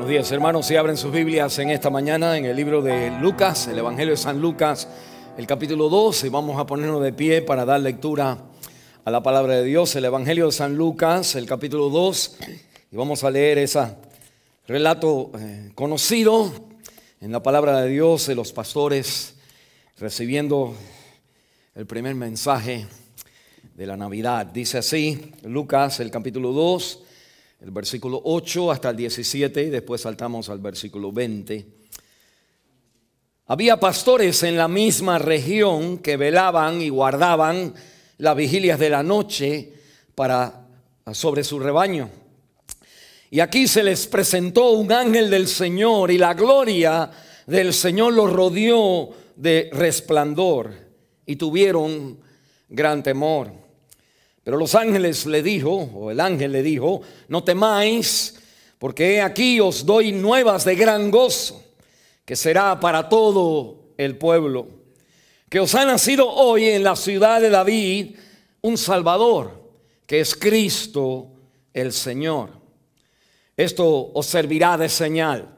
Buenos días, hermanos. Si abren sus Biblias en esta mañana en el libro de Lucas, el Evangelio de San Lucas, el capítulo 2, y vamos a ponernos de pie para dar lectura a la palabra de Dios. El Evangelio de San Lucas, el capítulo 2, y vamos a leer ese relato conocido en la palabra de Dios de los pastores recibiendo el primer mensaje de la Navidad. Dice así, Lucas, el capítulo 2, el versículo 8 hasta el 17, y después saltamos al versículo 20. Había pastores en la misma región que velaban y guardaban las vigilias de la noche sobre su rebaño. Y aquí se les presentó un ángel del Señor, y la gloria del Señor los rodeó de resplandor, y tuvieron gran temor. Pero los ángeles le dijo, o el ángel le dijo: no temáis, porque he aquí os doy nuevas de gran gozo, que será para todo el pueblo, que os ha nacido hoy en la ciudad de David un Salvador, que es Cristo el Señor. Esto os servirá de señal: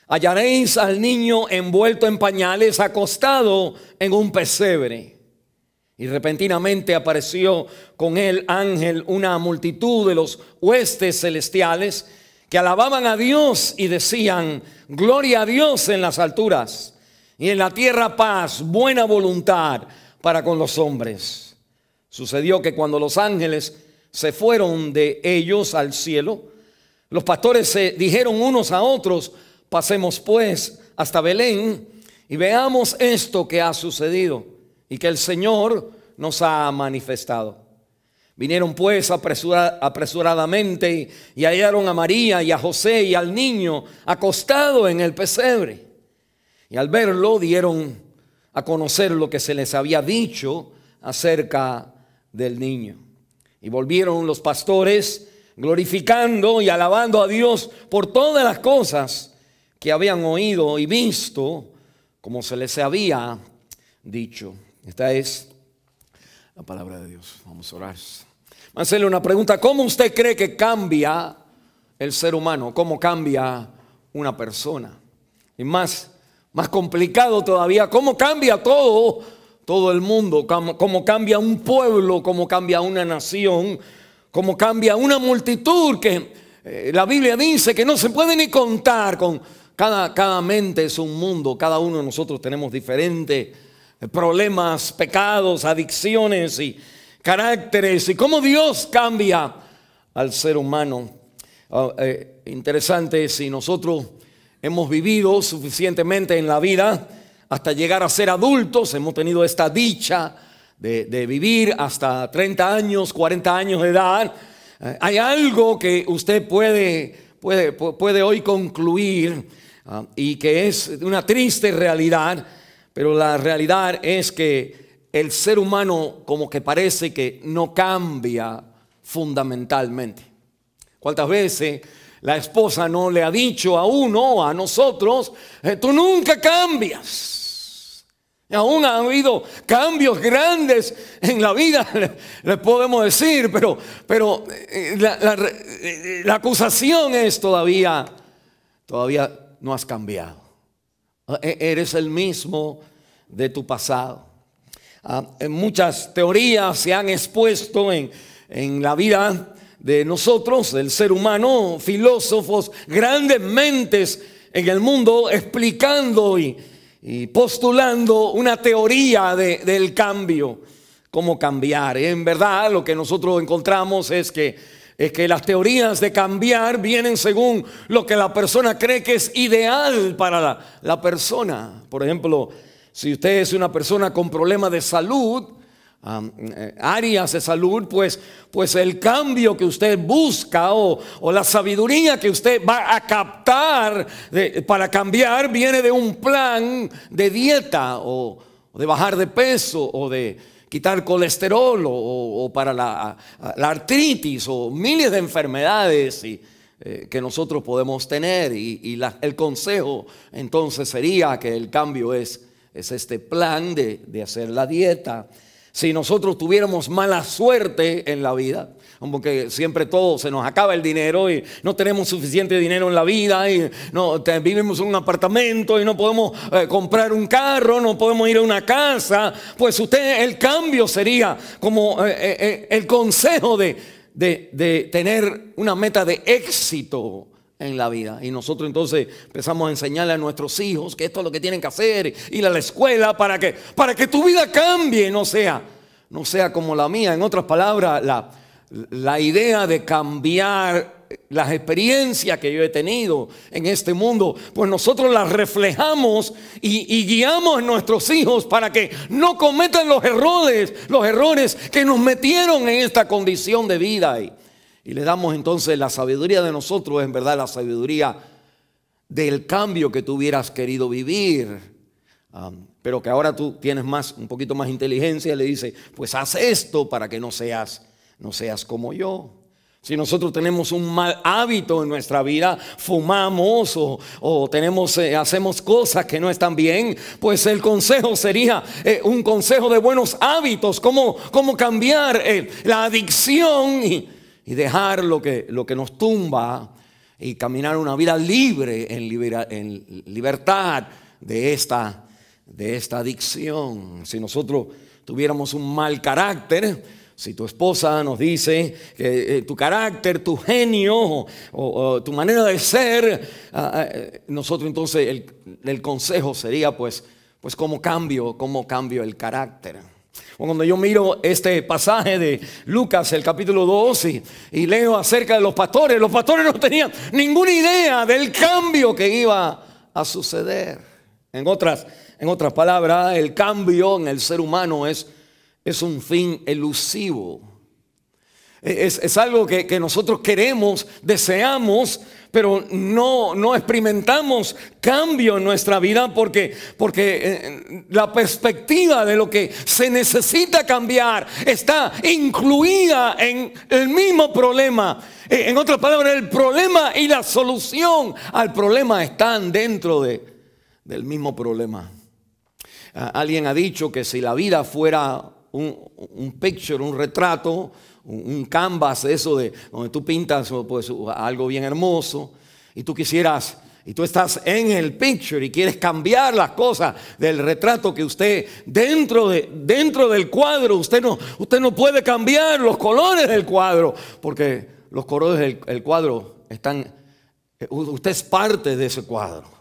hallaréis al niño envuelto en pañales, acostado en un pesebre. Y repentinamente apareció con el ángel una multitud de los huestes celestiales que alababan a Dios y decían: gloria a Dios en las alturas, y en la tierra paz, buena voluntad para con los hombres. Sucedió que cuando los ángeles se fueron de ellos al cielo, los pastores se dijeron unos a otros: pasemos pues hasta Belén y veamos esto que ha sucedido y que el Señor nos ha manifestado. Vinieron pues apresuradamente y hallaron a María y a José y al niño acostado en el pesebre. Y al verlo dieron a conocer lo que se les había dicho acerca del niño. Y volvieron los pastores glorificando y alabando a Dios por todas las cosas que habían oído y visto, como se les había dicho. Esta es la palabra de Dios. Vamos a orar. Vamos a hacerle una pregunta: ¿cómo usted cree que cambia el ser humano? ¿Cómo cambia una persona? Y más complicado todavía, ¿cómo cambia todo el mundo? ¿Cómo cambia un pueblo? ¿Cómo cambia una nación? ¿Cómo cambia una multitud que la Biblia dice que no se puede ni contar? Con cada mente es un mundo. Cada uno de nosotros tenemos diferentes problemas, pecados, adicciones y caracteres, y cómo Dios cambia al ser humano. Interesante, si nosotros hemos vivido suficientemente en la vida hasta llegar a ser adultos, hemos tenido esta dicha de vivir hasta 30 años, 40 años de edad, hay algo que usted puede hoy concluir, y que es una triste realidad. Pero la realidad es que el ser humano como que parece que no cambia fundamentalmente. ¿Cuántas veces la esposa no le ha dicho a uno, a nosotros: tú nunca cambias? Y aún ha habido cambios grandes en la vida, les podemos decir, pero la acusación es todavía no has cambiado. Eres el mismo de tu pasado. Muchas teorías se han expuesto en la vida de nosotros, del ser humano, filósofos, grandes mentes en el mundo, explicando y postulando una teoría del cambio, cómo cambiar. En verdad, lo que nosotros encontramos es que las teorías de cambiar vienen según lo que la persona cree que es ideal para la persona. Por ejemplo, si usted es una persona con problemas de salud, áreas de salud, pues el cambio que usted busca o la sabiduría que usted va a captar para cambiar viene de un plan de dieta, o de bajar de peso, o de quitar colesterol, o para la artritis, o miles de enfermedades que nosotros podemos tener. Y el consejo entonces sería que el cambio es este plan de hacer la dieta. Si nosotros tuviéramos mala suerte en la vida, como que siempre todo se nos acaba el dinero y no tenemos suficiente dinero en la vida y vivimos en un apartamento y no podemos comprar un carro, no podemos ir a una casa, pues el cambio sería como el consejo de tener una meta de éxito en la vida. Y nosotros entonces empezamos a enseñarle a nuestros hijos que esto es lo que tienen que hacer, ir a la escuela para que tu vida cambie, no sea como la mía. En otras palabras, la idea de cambiar las experiencias que yo he tenido en este mundo, pues nosotros las reflejamos y guiamos a nuestros hijos para que no cometan los errores que nos metieron en esta condición de vida. Y le damos entonces la sabiduría de nosotros, en verdad la sabiduría del cambio que tú hubieras querido vivir. Pero que ahora tú tienes un poquito más inteligencia y le dices, pues haz esto para que no seas como yo. Si nosotros tenemos un mal hábito en nuestra vida, fumamos o hacemos cosas que no están bien, pues el consejo sería un consejo de buenos hábitos, cómo cambiar la adicción y dejar lo que nos tumba y caminar una vida libre en libertad de esta adicción. Si nosotros tuviéramos un mal carácter, si tu esposa nos dice que tu carácter, tu genio o tu manera de ser, nosotros entonces el consejo sería pues cómo cambio el carácter. Cuando yo miro este pasaje de Lucas, el capítulo 2, y leo acerca de los pastores no tenían ninguna idea del cambio que iba a suceder. En otras palabras, el cambio en el ser humano es un fin elusivo. Es algo que nosotros queremos, deseamos, pero no experimentamos cambio en nuestra vida porque la perspectiva de lo que se necesita cambiar está incluida en el mismo problema. En otras palabras, el problema y la solución al problema están dentro del mismo problema. Alguien ha dicho que si la vida fuera un picture, un retrato, un canvas, eso de donde tú pintas pues algo bien hermoso, y tú estás en el picture y quieres cambiar las cosas del retrato que usted dentro del cuadro, usted no puede cambiar los colores del cuadro, porque los colores del cuadro usted es parte de ese cuadro.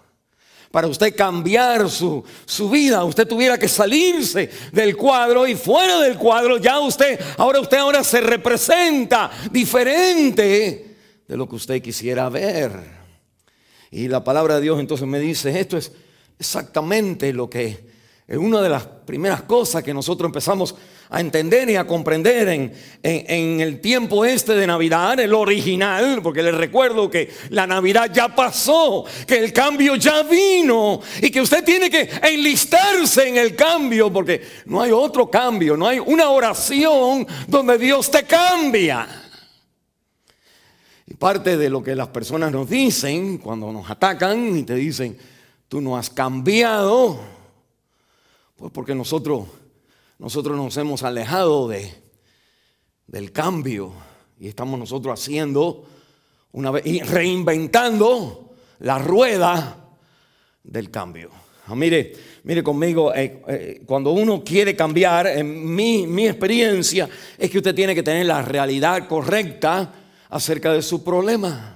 Para usted cambiar su vida, usted tuviera que salirse del cuadro, y fuera del cuadro ahora usted se representa diferente de lo que usted quisiera ver. Y la palabra de Dios entonces me dice, esto es exactamente lo que es una de las primeras cosas que nosotros empezamos a entender y a comprender en el tiempo de Navidad, el original, porque les recuerdo que la Navidad ya pasó, que el cambio ya vino y que usted tiene que enlistarse en el cambio, porque no hay otro cambio, no hay una oración donde Dios te cambia. Y parte de lo que las personas nos dicen cuando nos atacan y te dicen, tú no has cambiado, pues porque nosotros nos hemos alejado del cambio y estamos nosotros haciendo y reinventando la rueda del cambio. Mire conmigo, cuando uno quiere cambiar, en mi experiencia es que usted tiene que tener la realidad correcta acerca de su problema.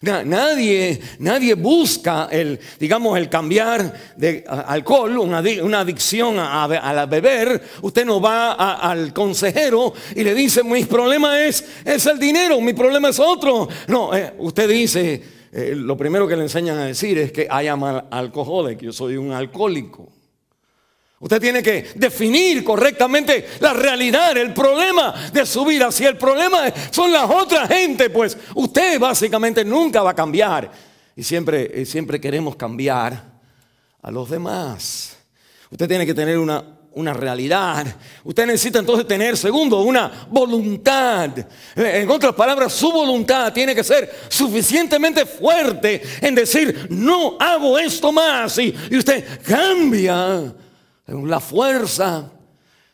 Nadie busca el cambiar de alcohol, una adicción a beber. Usted no va al consejero y le dice, mi problema es el dinero, mi problema es otro. No, usted dice, lo primero que le enseñan a decir es que I am an alcoholic, yo soy un alcohólico. Usted tiene que definir correctamente la realidad, el problema de su vida. Si el problema son las otras gente, pues usted básicamente nunca va a cambiar. Y siempre queremos cambiar a los demás. Usted tiene que tener una realidad. Usted necesita entonces tener, segundo, una voluntad. En otras palabras, su voluntad tiene que ser suficientemente fuerte en decir, no hago esto más. Y usted cambia la fuerza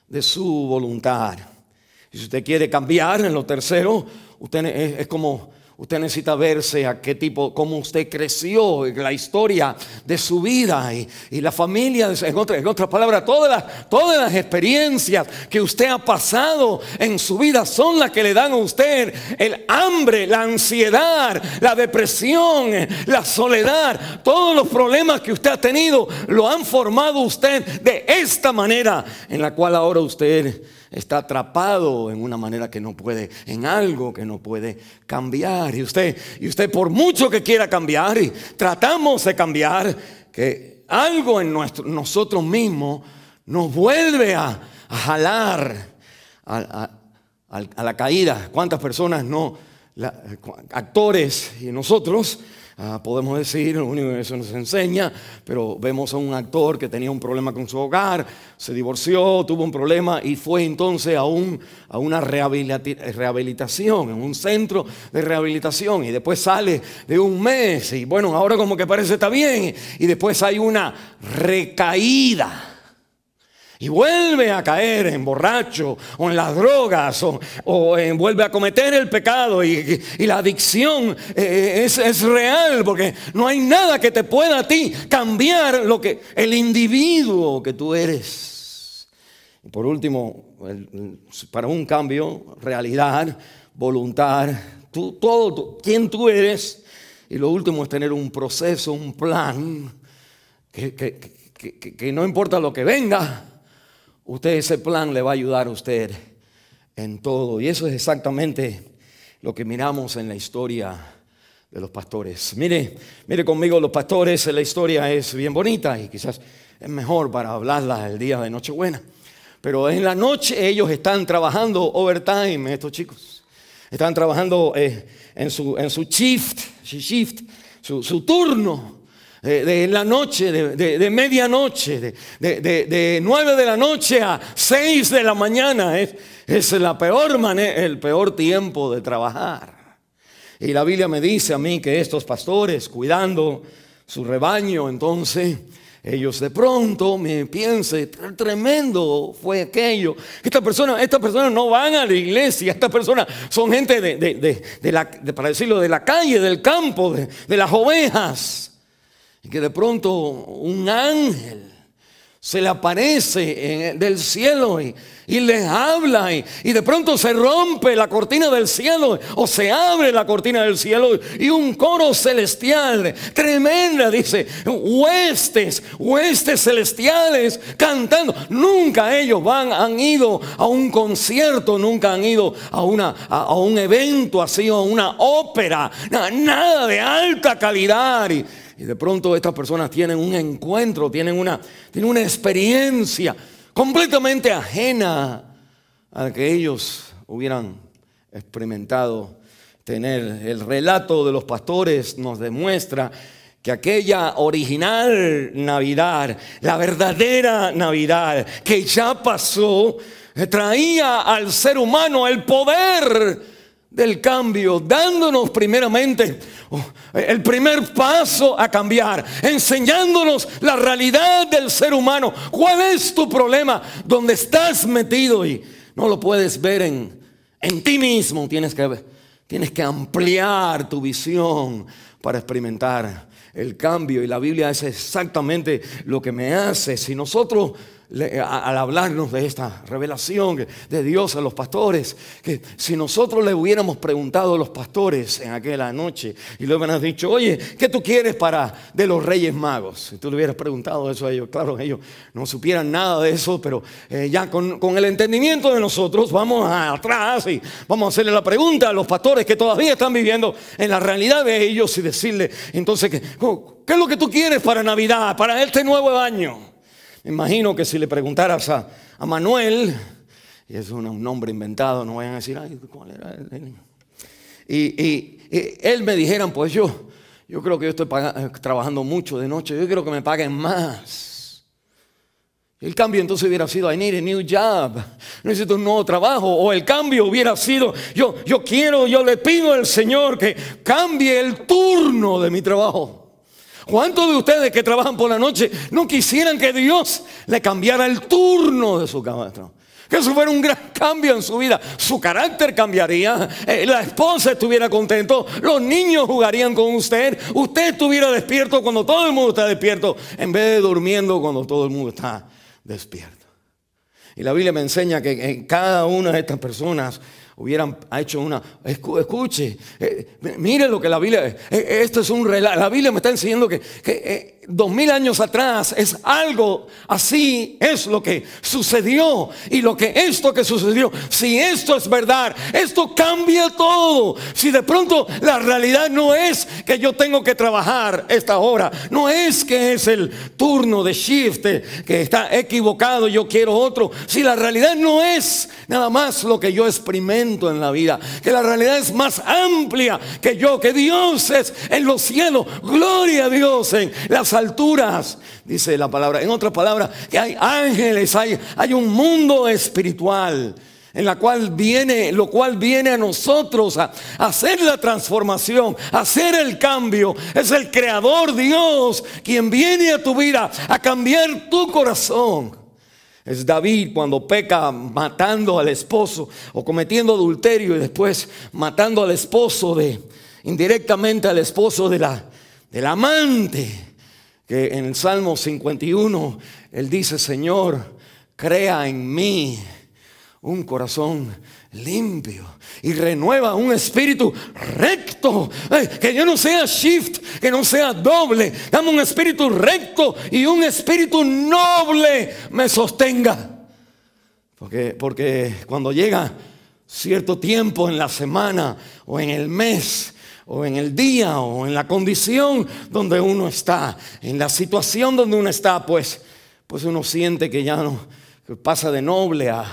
de su voluntad. Y si usted quiere cambiar en lo tercero, usted es como usted necesita verse a qué tipo, cómo usted creció, la historia de su vida y la familia, en otras palabras, todas las experiencias que usted ha pasado en su vida son las que le dan a usted el hambre, la ansiedad, la depresión, la soledad. Todos los problemas que usted ha tenido lo han formado usted de esta manera, en la cual ahora usted está atrapado en una manera que no puede, en algo que no puede cambiar. Y usted por mucho que quiera cambiar, y tratamos de cambiar, que algo en nosotros mismos nos vuelve a jalar a la caída. ¿Cuántas personas actores y nosotros podemos decir, lo único que eso nos enseña, pero vemos a un actor que tenía un problema con su hogar, se divorció, tuvo un problema y fue entonces a una rehabilitación, en un centro de rehabilitación, y después sale de un mes y bueno, ahora como que parece está bien, y después hay una recaída. Y vuelve a caer en borracho o en las drogas o vuelve a cometer el pecado y la adicción es real, porque no hay nada que te pueda a ti cambiar el individuo que tú eres. Y por último, para un cambio, realidad, voluntad, quién tú eres. Y lo último es tener un proceso, un plan que no importa lo que venga, ese plan le va a ayudar a usted en todo. Y eso es exactamente lo que miramos en la historia de los pastores. Mire conmigo los pastores. La historia es bien bonita y quizás es mejor para hablarla el día de Nochebuena. Pero en la noche ellos están trabajando overtime, estos chicos. Están trabajando en su shift, su turno. De la noche, de medianoche, de 9 de la noche a 6 de la mañana. Es el peor tiempo de trabajar. Y la Biblia me dice a mí que estos pastores, cuidando su rebaño, entonces ellos de pronto me piensan, tremendo fue aquello. Estas personas no van a la iglesia. Estas personas son gente para decirlo, de la calle, del campo, de las ovejas. Y que de pronto un ángel se le aparece del cielo y les habla y de pronto se rompe la cortina del cielo o se abre la cortina del cielo y un coro celestial tremenda, dice, huestes celestiales cantando. Nunca ellos han ido a un concierto, nunca han ido a un evento así, a una ópera, nada de alta calidad. Y de pronto estas personas tienen un encuentro, tienen una experiencia completamente ajena a la que ellos hubieran experimentado tener. El relato de los pastores nos demuestra que aquella original Navidad, la verdadera Navidad que ya pasó, traía al ser humano el poder del cambio, dándonos primeramente el primer paso a cambiar, enseñándonos la realidad del ser humano. ¿Cuál es tu problema? ¿Dónde estás metido? Y no lo puedes ver en ti mismo. Tienes que ampliar tu visión para experimentar el cambio. Y la Biblia es exactamente lo que me hace. Si nosotros, al hablarnos de esta revelación de Dios a los pastores, que si nosotros le hubiéramos preguntado a los pastores en aquella noche y le hubieran dicho, oye, ¿qué tú quieres de los Reyes Magos? Si tú le hubieras preguntado eso a ellos, claro, ellos no supieran nada de eso, pero ya con el entendimiento de nosotros vamos atrás y vamos a hacerle la pregunta a los pastores que todavía están viviendo en la realidad de ellos y decirle entonces ¿qué es lo que tú quieres para Navidad, para este nuevo año? Me imagino que si le preguntaras a Manuel, y es un nombre inventado, no vayan a decir, ay, ¿cuál era él? Y él me dijeran, pues yo creo que yo estoy trabajando mucho de noche, yo quiero que me paguen más. El cambio entonces hubiera sido, I need a new job, necesito un nuevo trabajo. O el cambio hubiera sido, yo le pido al Señor que cambie el turno de mi trabajo. ¿Cuántos de ustedes que trabajan por la noche no quisieran que Dios le cambiara el turno de su trabajo? Que eso fuera un gran cambio en su vida. Su carácter cambiaría, la esposa estuviera contento, los niños jugarían con usted, usted estuviera despierto cuando todo el mundo está despierto, en vez de durmiendo cuando todo el mundo está despierto. Y la Biblia me enseña que cada una de estas personas hubieran hecho una... Escuche, mire lo que la Biblia... Esto es un relato. La Biblia me está enseñando que 2000 años atrás es algo así, es lo que sucedió. Y lo que esto que sucedió, si esto es verdad, esto cambia todo. Si de pronto la realidad no es que yo tengo que trabajar esta hora, no es que es el turno de shift que está equivocado, yo quiero otro. Si la realidad no es nada más lo que yo experimento en la vida, que la realidad es más amplia que yo, que Dios es en los cielos, gloria a Dios en las alturas, dice la palabra. En otras palabras, que hay ángeles, hay un mundo espiritual en la cual viene, lo cual viene a nosotros a hacer la transformación, a hacer el cambio. Es el Creador Dios quien viene a tu vida a cambiar tu corazón. Es David cuando peca matando al esposo o cometiendo adulterio y después matando al esposo indirectamente al esposo del amante. Que en el Salmo 51 él dice: Señor, crea en mí un corazón limpio y renueva un espíritu recto. Que yo no sea shift, que no sea doble. Dame un espíritu recto y un espíritu noble me sostenga. Porque cuando llega cierto tiempo en la semana o en el mes o en el día o en la condición donde uno está, en la situación donde uno está, pues uno siente que ya no, que pasa de noble a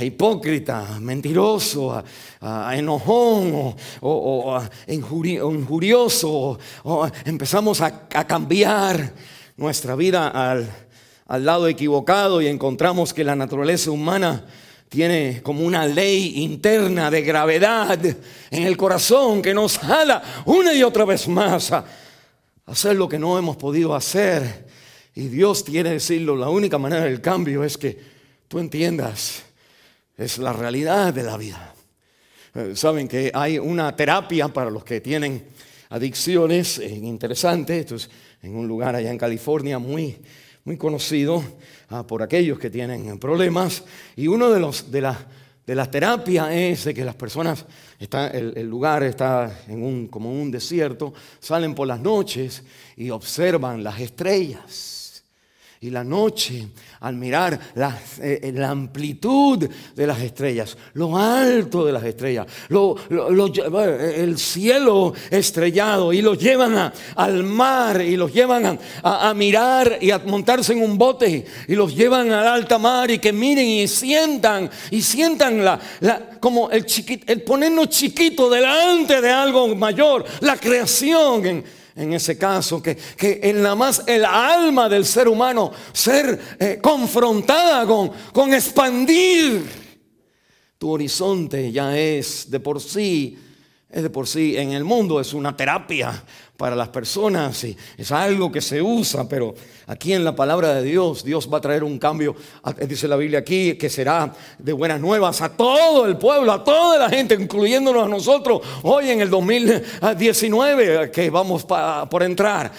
hipócrita, mentiroso, a enojón o a injurioso, o empezamos a cambiar nuestra vida al lado equivocado y encontramos que la naturaleza humana tiene como una ley interna de gravedad en el corazón que nos jala una y otra vez más a hacer lo que no hemos podido hacer. Y Dios quiere decirlo, la única manera del cambio es que tú entiendas. Es la realidad de la vida. Saben que hay una terapia para los que tienen adicciones, interesante. Esto es en un lugar allá en California muy conocido por aquellos que tienen problemas. Y uno de las terapias es de que las personas, el lugar está como un desierto, salen por las noches y observan las estrellas. Y la noche, al mirar la amplitud de las estrellas, lo alto de las estrellas, el cielo estrellado, y los llevan al mar, y los llevan a mirar y a montarse en un bote, y los llevan al alta mar, y que miren y sientan como el ponernos chiquito delante de algo mayor, la creación en ese caso, que en la más el alma del ser humano ser confrontada con expandir tu horizonte ya es de por sí en el mundo, es una terapia para las personas y es algo que se usa, pero aquí en la palabra de Dios va a traer un cambio, dice la Biblia aquí, que será de buenas nuevas a todo el pueblo, a toda la gente, incluyéndonos a nosotros, hoy en el 2019 que vamos por entrar.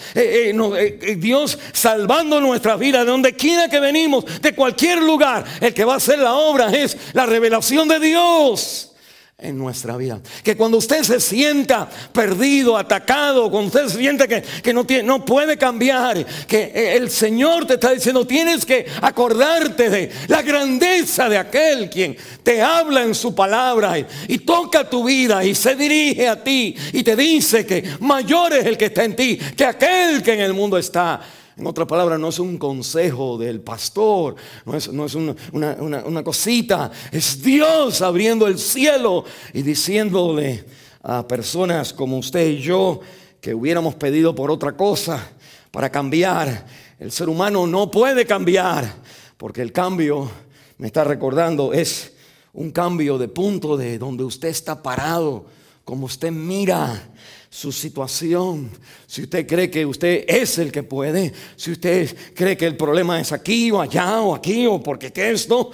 Dios salvando nuestras vidas de donde quiera que venimos, de cualquier lugar. El que va a hacer la obra es la revelación de Dios en nuestra vida. Que cuando usted se sienta perdido, atacado, cuando usted se sienta que no puede cambiar, que el Señor te está diciendo: tienes que acordarte de la grandeza de aquel quien te habla en su palabra y toca tu vida y se dirige a ti y te dice que mayor es el que está en ti que aquel que en el mundo está. En otras palabras, no es un consejo del pastor, no es una cosita, es Dios abriendo el cielo y diciéndole a personas como usted y yo que hubiéramos pedido por otra cosa para cambiar. El ser humano no puede cambiar porque el cambio, me está recordando, es un cambio de punto de donde usted está parado como usted mira su situación, si usted cree que usted es el que puede, si usted cree que el problema es aquí o allá o aquí o porque qué esto,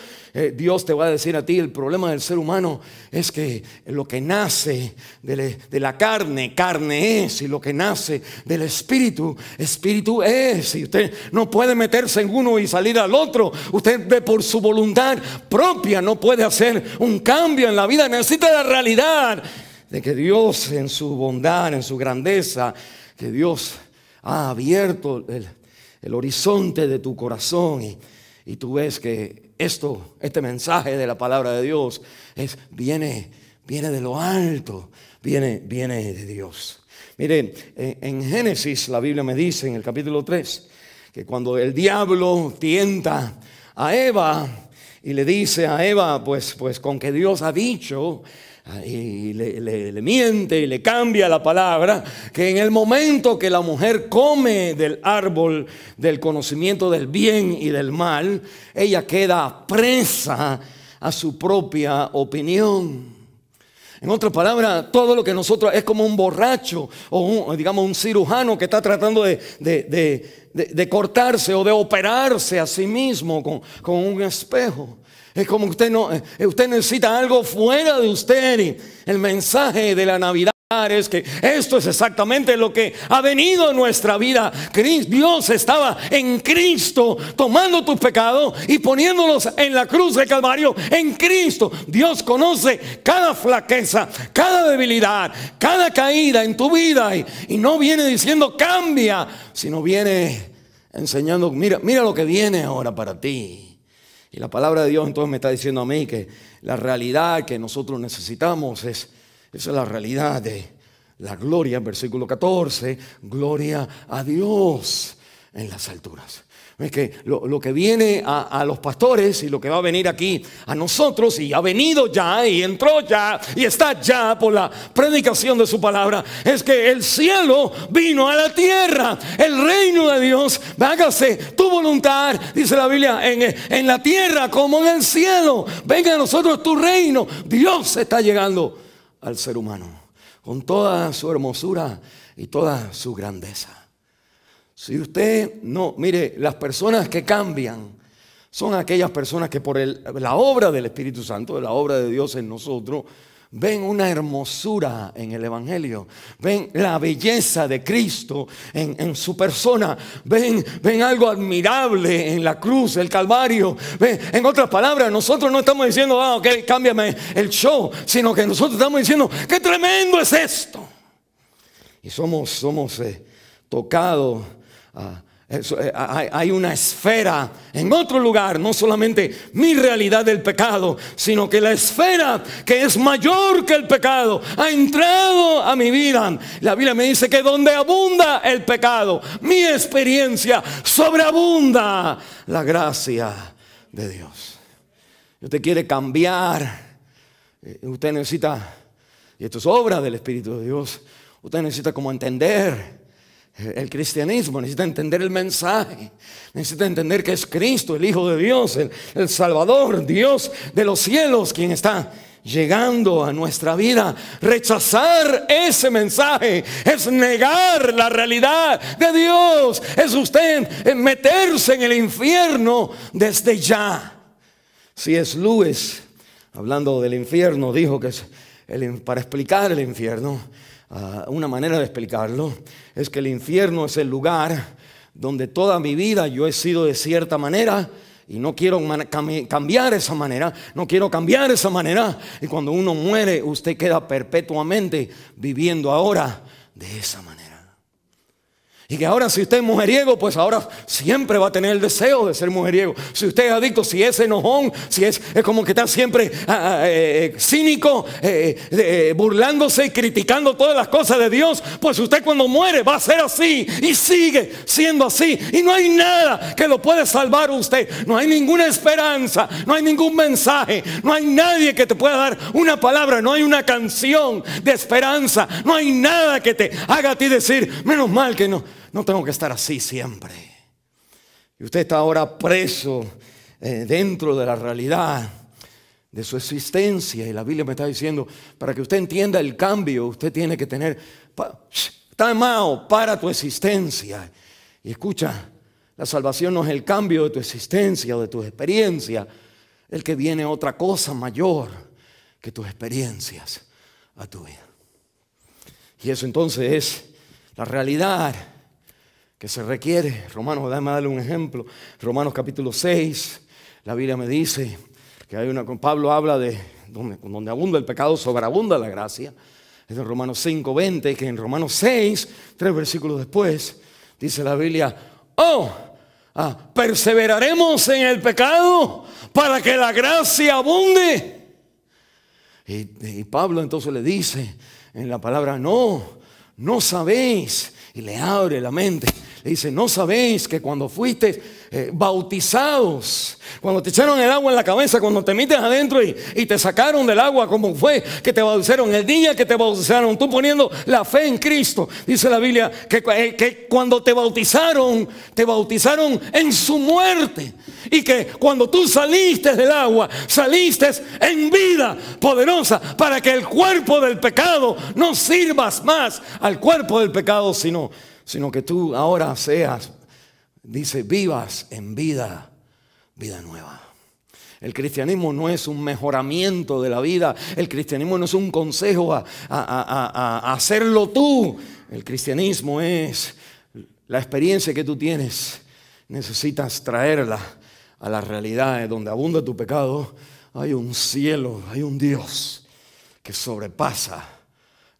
Dios te va a decir a ti, el problema del ser humano es que lo que nace de la carne, carne es, y lo que nace del espíritu, espíritu es. Y usted no puede meterse en uno y salir al otro. Usted ve por su voluntad propia, no puede hacer un cambio en la vida. Necesita la realidad de que Dios en su bondad, en su grandeza, que Dios ha abierto el horizonte de tu corazón y tú ves que este mensaje de la palabra de Dios viene de lo alto, viene de Dios. Miren, en Génesis la Biblia me dice en el capítulo 3 que cuando el diablo tienta a Eva y le dice a Eva, pues con que Dios ha dicho, y le miente y le cambia la palabra, que en el momento que la mujer come del árbol del conocimiento del bien y del mal, ella queda presa a su propia opinión. En otras palabras, todo lo que nosotros es como un borracho o digamos un cirujano que está tratando de cortarse o de operarse a sí mismo con un espejo. Es como que usted necesita algo fuera de usted. Y el mensaje de la Navidad es que esto es exactamente lo que ha venido en nuestra vida. Dios estaba en Cristo tomando tus pecados y poniéndolos en la cruz de Calvario. En Cristo Dios conoce cada flaqueza, cada debilidad, cada caída en tu vida y no viene diciendo cambia, sino viene enseñando, mira lo que viene ahora para ti. Y la palabra de Dios entonces me está diciendo a mí que la realidad que nosotros necesitamos esa es la realidad de la gloria, versículo 14, gloria a Dios en las alturas. Es que lo que viene a los pastores y lo que va a venir aquí a nosotros, y ha venido ya y entró ya y está ya por la predicación de su palabra, es que el cielo vino a la tierra. El reino de Dios, hágase tu voluntad, dice la Biblia, en la tierra como en el cielo. Venga a nosotros tu reino. Dios está llegando al ser humano con toda su hermosura y toda su grandeza. Si usted no, mire, las personas que cambian son aquellas personas que por la obra del Espíritu Santo, la obra de Dios en nosotros, ven una hermosura en el Evangelio, ven la belleza de Cristo en su persona, ven algo admirable en la cruz, el Calvario. En otras palabras, nosotros no estamos diciendo, ok, cámbiame el show, sino que nosotros estamos diciendo, qué tremendo es esto. Y somos tocados. Hay una esfera en otro lugar, no solamente mi realidad del pecado, sino que la esfera que es mayor que el pecado ha entrado a mi vida. La Biblia me dice que donde abunda el pecado, mi experiencia sobreabunda la gracia de Dios. Usted quiere cambiar, usted necesita, y esto es obra del Espíritu de Dios, usted necesita como entender el cristianismo, necesita entender el mensaje, necesita entender que es Cristo, el Hijo de Dios, el Salvador, Dios de los cielos, quien está llegando a nuestra vida. Rechazar ese mensaje es negar la realidad de Dios, es usted meterse en el infierno desde ya. C.S. Lewis, hablando del infierno, dijo que para explicar el infierno, una manera de explicarlo es que el infierno es el lugar donde toda mi vida yo he sido de cierta manera y no quiero cambiar esa manera, no quiero cambiar esa manera, y cuando uno muere usted queda perpetuamente viviendo ahora de esa manera. Y que ahora si usted es mujeriego, pues ahora siempre va a tener el deseo de ser mujeriego. Si usted es adicto, si es enojón, si es como que está siempre cínico, burlándose y criticando todas las cosas de Dios, pues usted cuando muere va a ser así y sigue siendo así. Y no hay nada que lo puede salvar a usted. No hay ninguna esperanza, no hay ningún mensaje, no hay nadie que te pueda dar una palabra, no hay una canción de esperanza, no hay nada que te haga a ti decir, menos mal que no tengo que estar así siempre. Y usted está ahora preso dentro de la realidad de su existencia. Y la Biblia me está diciendo, para que usted entienda el cambio, usted tiene que tener, Tamao, para tu existencia. Y escucha, la salvación no es el cambio de tu existencia o de tu experiencia, el que viene otra cosa mayor que tus experiencias a tu vida. Y eso entonces es la realidad que se requiere. Romanos, déjame darle un ejemplo. Romanos capítulo 6, la Biblia me dice que Pablo habla de donde abunda el pecado, sobreabunda la gracia. Es en Romanos 5:20, que en Romanos 6, 3 versículos después, dice la Biblia, perseveraremos en el pecado para que la gracia abunde. Y Pablo entonces le dice en la palabra, no sabéis, y le abre la mente. Le dice, no sabéis que cuando fuiste bautizados, cuando te echaron el agua en la cabeza, cuando te metes adentro y te sacaron del agua, como fue que te bautizaron, el día que te bautizaron, tú poniendo la fe en Cristo, dice la Biblia que cuando te bautizaron en su muerte, y que cuando tú saliste del agua, saliste en vida poderosa, para que el cuerpo del pecado no sirvas más al cuerpo del pecado, sino que tú ahora vivas en vida nueva. El cristianismo no es un mejoramiento de la vida. El cristianismo no es un consejo a hacerlo tú. El cristianismo es la experiencia que tú tienes. Necesitas traerla a la realidad donde abunda tu pecado. Hay un cielo, hay un Dios que sobrepasa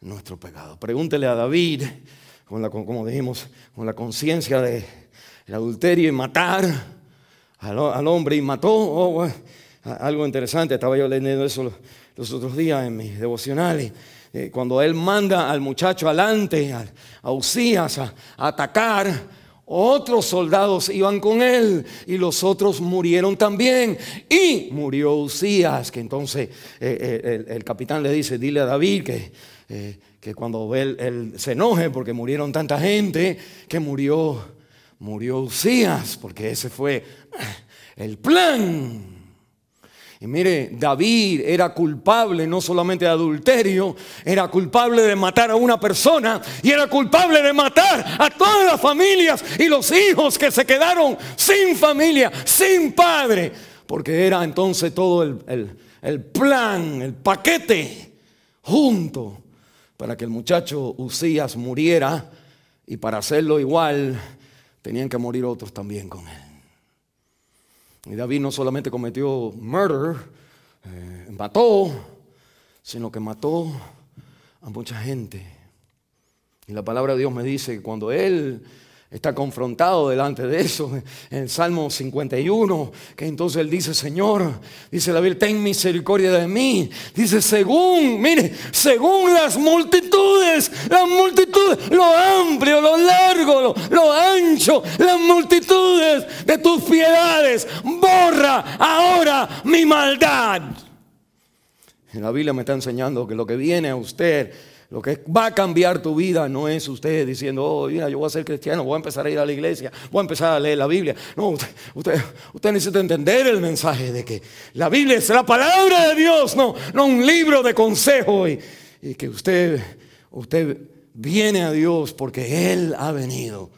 nuestro pecado. Pregúntele a David, como dijimos, con la conciencia del adulterio y matar al hombre, y mató. Algo interesante, estaba yo leyendo eso los otros días en mis devocionales. Cuando él manda al muchacho adelante, a Uzías, a atacar, otros soldados iban con él y los otros murieron también. Y murió Uzías, que entonces el capitán le dice, dile a David que cuando él se enoje porque murieron tanta gente, que murió Uzías, porque ese fue el plan. Y mire, David era culpable no solamente de adulterio, era culpable de matar a una persona, y era culpable de matar a todas las familias y los hijos que se quedaron sin familia, sin padre, porque era entonces todo el plan, el paquete junto para que el muchacho Uzías muriera, y para hacerlo igual tenían que morir otros también con él. Y David no solamente cometió mató, sino que mató a mucha gente. Y la palabra de Dios me dice que cuando él está confrontado delante de eso, en el Salmo 51, que entonces él dice, Señor, dice la Biblia, ten misericordia de mí. Dice, según las multitudes, lo amplio, lo largo, lo ancho, las multitudes de tus piedades, borra ahora mi maldad. Y la Biblia me está enseñando que lo que viene a usted, lo que va a cambiar tu vida, no es usted diciendo, mira, yo voy a ser cristiano, voy a empezar a ir a la iglesia, voy a empezar a leer la Biblia. No, usted necesita entender el mensaje de que la Biblia es la palabra de Dios, no un libro de consejo, y que usted viene a Dios porque Él ha venido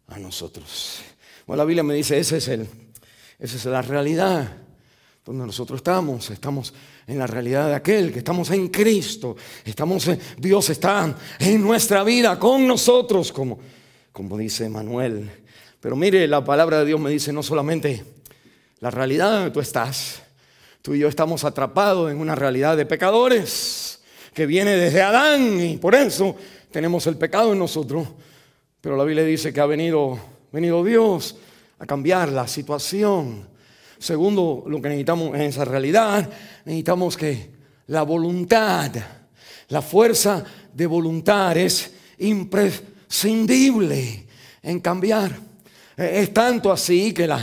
a nosotros. Bueno, la Biblia me dice, esa es la realidad donde nosotros estamos en la realidad de aquel que estamos en Cristo. Dios está en nuestra vida con nosotros, como dice Manuel. Pero mire, la palabra de Dios me dice no solamente la realidad donde tú estás. Tú y yo estamos atrapados en una realidad de pecadores que viene desde Adán, y por eso tenemos el pecado en nosotros. Pero la Biblia dice que ha venido Dios a cambiar la situación. Segundo, lo que necesitamos en esa realidad, necesitamos que la voluntad, la fuerza de voluntad es imprescindible en cambiar. Es tanto así que la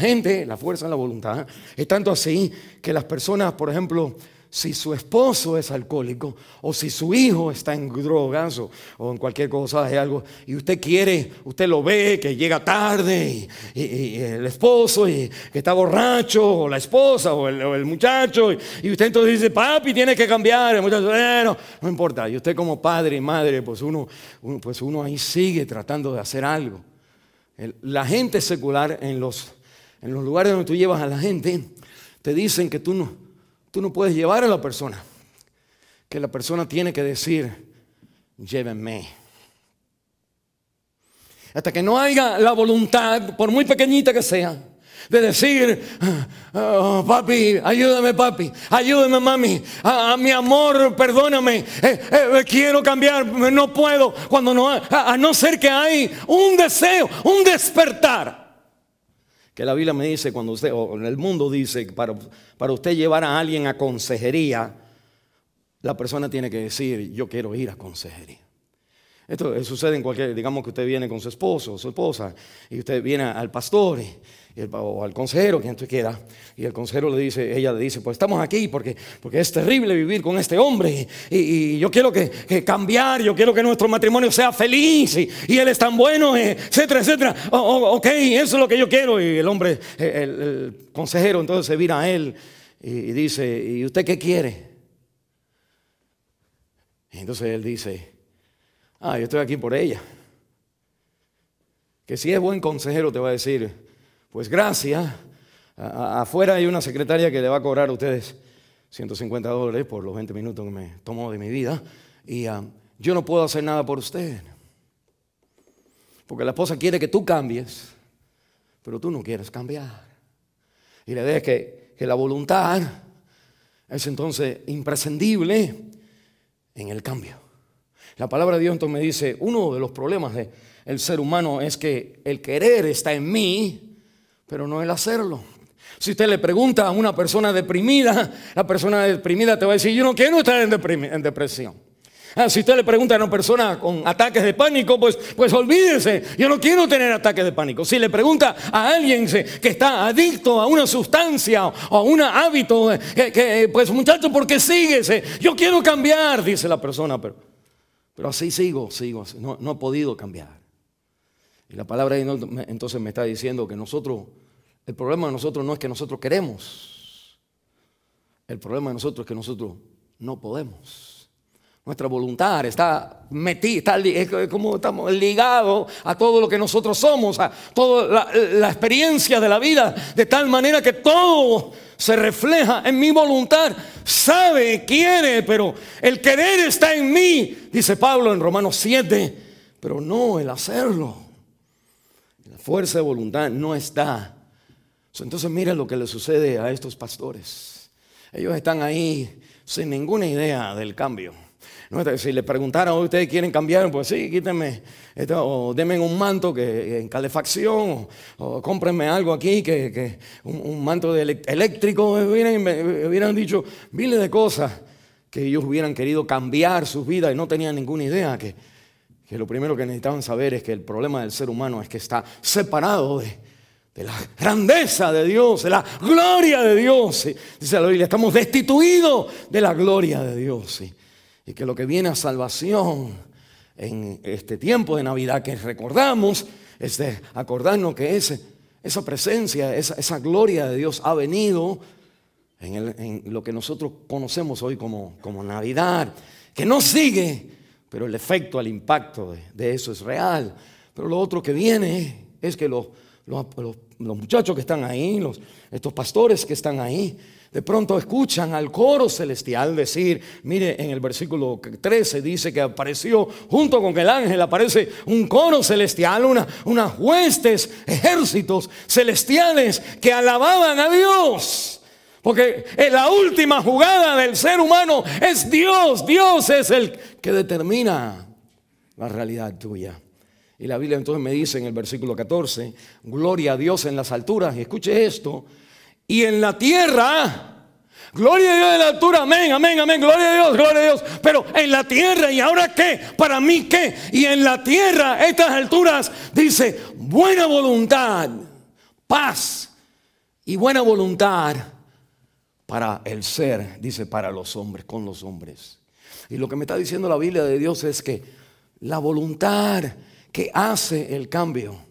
fuerza de la voluntad, es tanto así que las personas, por ejemplo, si su esposo es alcohólico o si su hijo está en drogas o en cualquier cosa, hay algo, y usted quiere, usted lo ve que llega tarde y el esposo y que está borracho, o la esposa o el muchacho, y usted entonces dice, papi, tiene que cambiar. El muchacho, no importa. Y usted como padre y madre, pues uno ahí sigue tratando de hacer algo. La gente secular en los lugares donde tú llevas a la gente, te dicen que tú no puedes llevar a la persona, que la persona tiene que decir, llévenme. Hasta que no haya la voluntad, por muy pequeñita que sea, de decir, papi, ayúdame mami, mi amor, perdóname, quiero cambiar, no puedo, a no ser que hay un deseo, un despertar. Que la Biblia me dice, cuando usted, o en el mundo dice, para usted llevar a alguien a consejería, la persona tiene que decir, yo quiero ir a consejería. Esto sucede en cualquier, digamos que usted viene con su esposo o su esposa, y usted viene al pastor o al consejero, quien usted quiera, y el consejero ella le dice, pues estamos aquí porque es terrible vivir con este hombre, y yo quiero que cambiar, yo quiero que nuestro matrimonio sea feliz, y él es tan bueno, etcétera, etcétera. Ok, eso es lo que yo quiero. Y el hombre, el consejero, entonces se vira a él y dice, ¿y usted qué quiere? Y entonces él dice, yo estoy aquí por ella. Que si es buen consejero te va a decir, pues gracias, afuera hay una secretaria que le va a cobrar a ustedes $150 por los 20 minutos que me tomó de mi vida, y yo no puedo hacer nada por usted, porque la esposa quiere que tú cambies, pero tú no quieres cambiar. Y la idea es que la voluntad es entonces imprescindible en el cambio. La palabra de Dios entonces me dice, uno de los problemas del ser humano es que el querer está en mí, pero no el hacerlo. Si usted le pregunta a una persona deprimida, la persona deprimida te va a decir, yo no quiero estar en depresión. Si usted le pregunta a una persona con ataques de pánico, pues olvídese, yo no quiero tener ataques de pánico. Si le pregunta a alguien que está adicto a una sustancia o a un hábito, pues muchacho, ¿por qué sigues? Yo quiero cambiar, dice la persona, pero así sigo, no he podido cambiar. Y la palabra entonces me está diciendo que el problema de nosotros no es que nosotros queremos. El problema de nosotros es que nosotros no podemos. Nuestra voluntad está metida, como estamos ligados a todo lo que nosotros somos, a toda la experiencia de la vida, de tal manera que todo se refleja en mi voluntad. Sabe, quiere, pero el querer está en mí, dice Pablo en Romanos 7, pero no el hacerlo. La fuerza de voluntad no está. Entonces mira lo que le sucede a estos pastores. Ellos están ahí sin ninguna idea del cambio. Si le preguntaran, ¿ustedes quieren cambiar? Pues sí, quítenme o denme un manto en calefacción, o cómprenme algo aquí, un manto eléctrico. Hubieran dicho miles de cosas que ellos hubieran querido cambiar sus vidas y no tenían ninguna idea que lo primero que necesitaban saber es que el problema del ser humano es que está separado de la grandeza de Dios, de la gloria de Dios. Dice la Biblia, estamos destituidos de la gloria de Dios. Y que lo que viene a salvación en este tiempo de Navidad que recordamos es de acordarnos que esa presencia, esa gloria de Dios ha venido en lo que nosotros conocemos hoy como Navidad, que no sigue, pero el efecto, el impacto de eso es real. Pero lo otro que viene es que los muchachos que están ahí, estos pastores que están ahí, de pronto escuchan al coro celestial decir, mire, en el versículo 13 dice que apareció, junto con el ángel aparece un coro celestial, unas huestes, ejércitos celestiales que alababan a Dios. Porque la última jugada del ser humano es Dios. Dios es el que determina la realidad tuya. Y la Biblia entonces me dice en el versículo 14, gloria a Dios en las alturas, y escuche esto, y en la tierra, gloria a Dios en la altura, amén, amén, amén, gloria a Dios, pero en la tierra, ¿y ahora qué? ¿Para mí qué? Y en la tierra, a estas alturas, dice, buena voluntad, paz y buena voluntad para el ser, dice, para los hombres, con los hombres. Y lo que me está diciendo la Biblia de Dios es que la voluntad que hace el cambio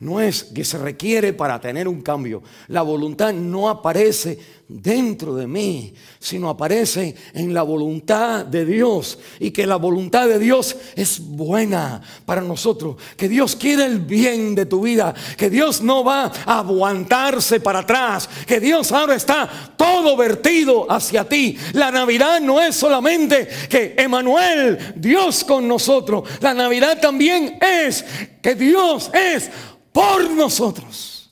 no es que se requiere para tener un cambio. La voluntad no aparece dentro de mí, sino aparece en la voluntad de Dios. Y que la voluntad de Dios es buena para nosotros. Que Dios quiere el bien de tu vida. Que Dios no va a aguantarse para atrás. Que Dios ahora está todo vertido hacia ti. La Navidad no es solamente que Emmanuel, Dios con nosotros. La Navidad también es que Dios es por nosotros.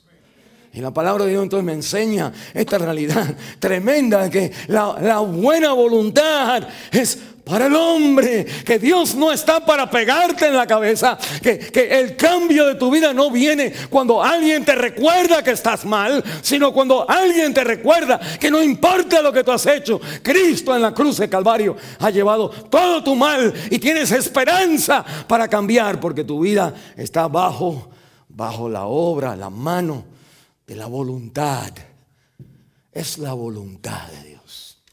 Y la palabra de Dios entonces me enseña esta realidad tremenda, que la buena voluntad es para el hombre, que Dios no está para pegarte en la cabeza, que el cambio de tu vida no viene cuando alguien te recuerda que estás mal, sino cuando alguien te recuerda que no importa lo que tú has hecho, Cristo en la cruz de Calvario ha llevado todo tu mal y tienes esperanza para cambiar, porque tu vida está bajo la obra, la mano de la voluntad. Es la voluntad de Dios.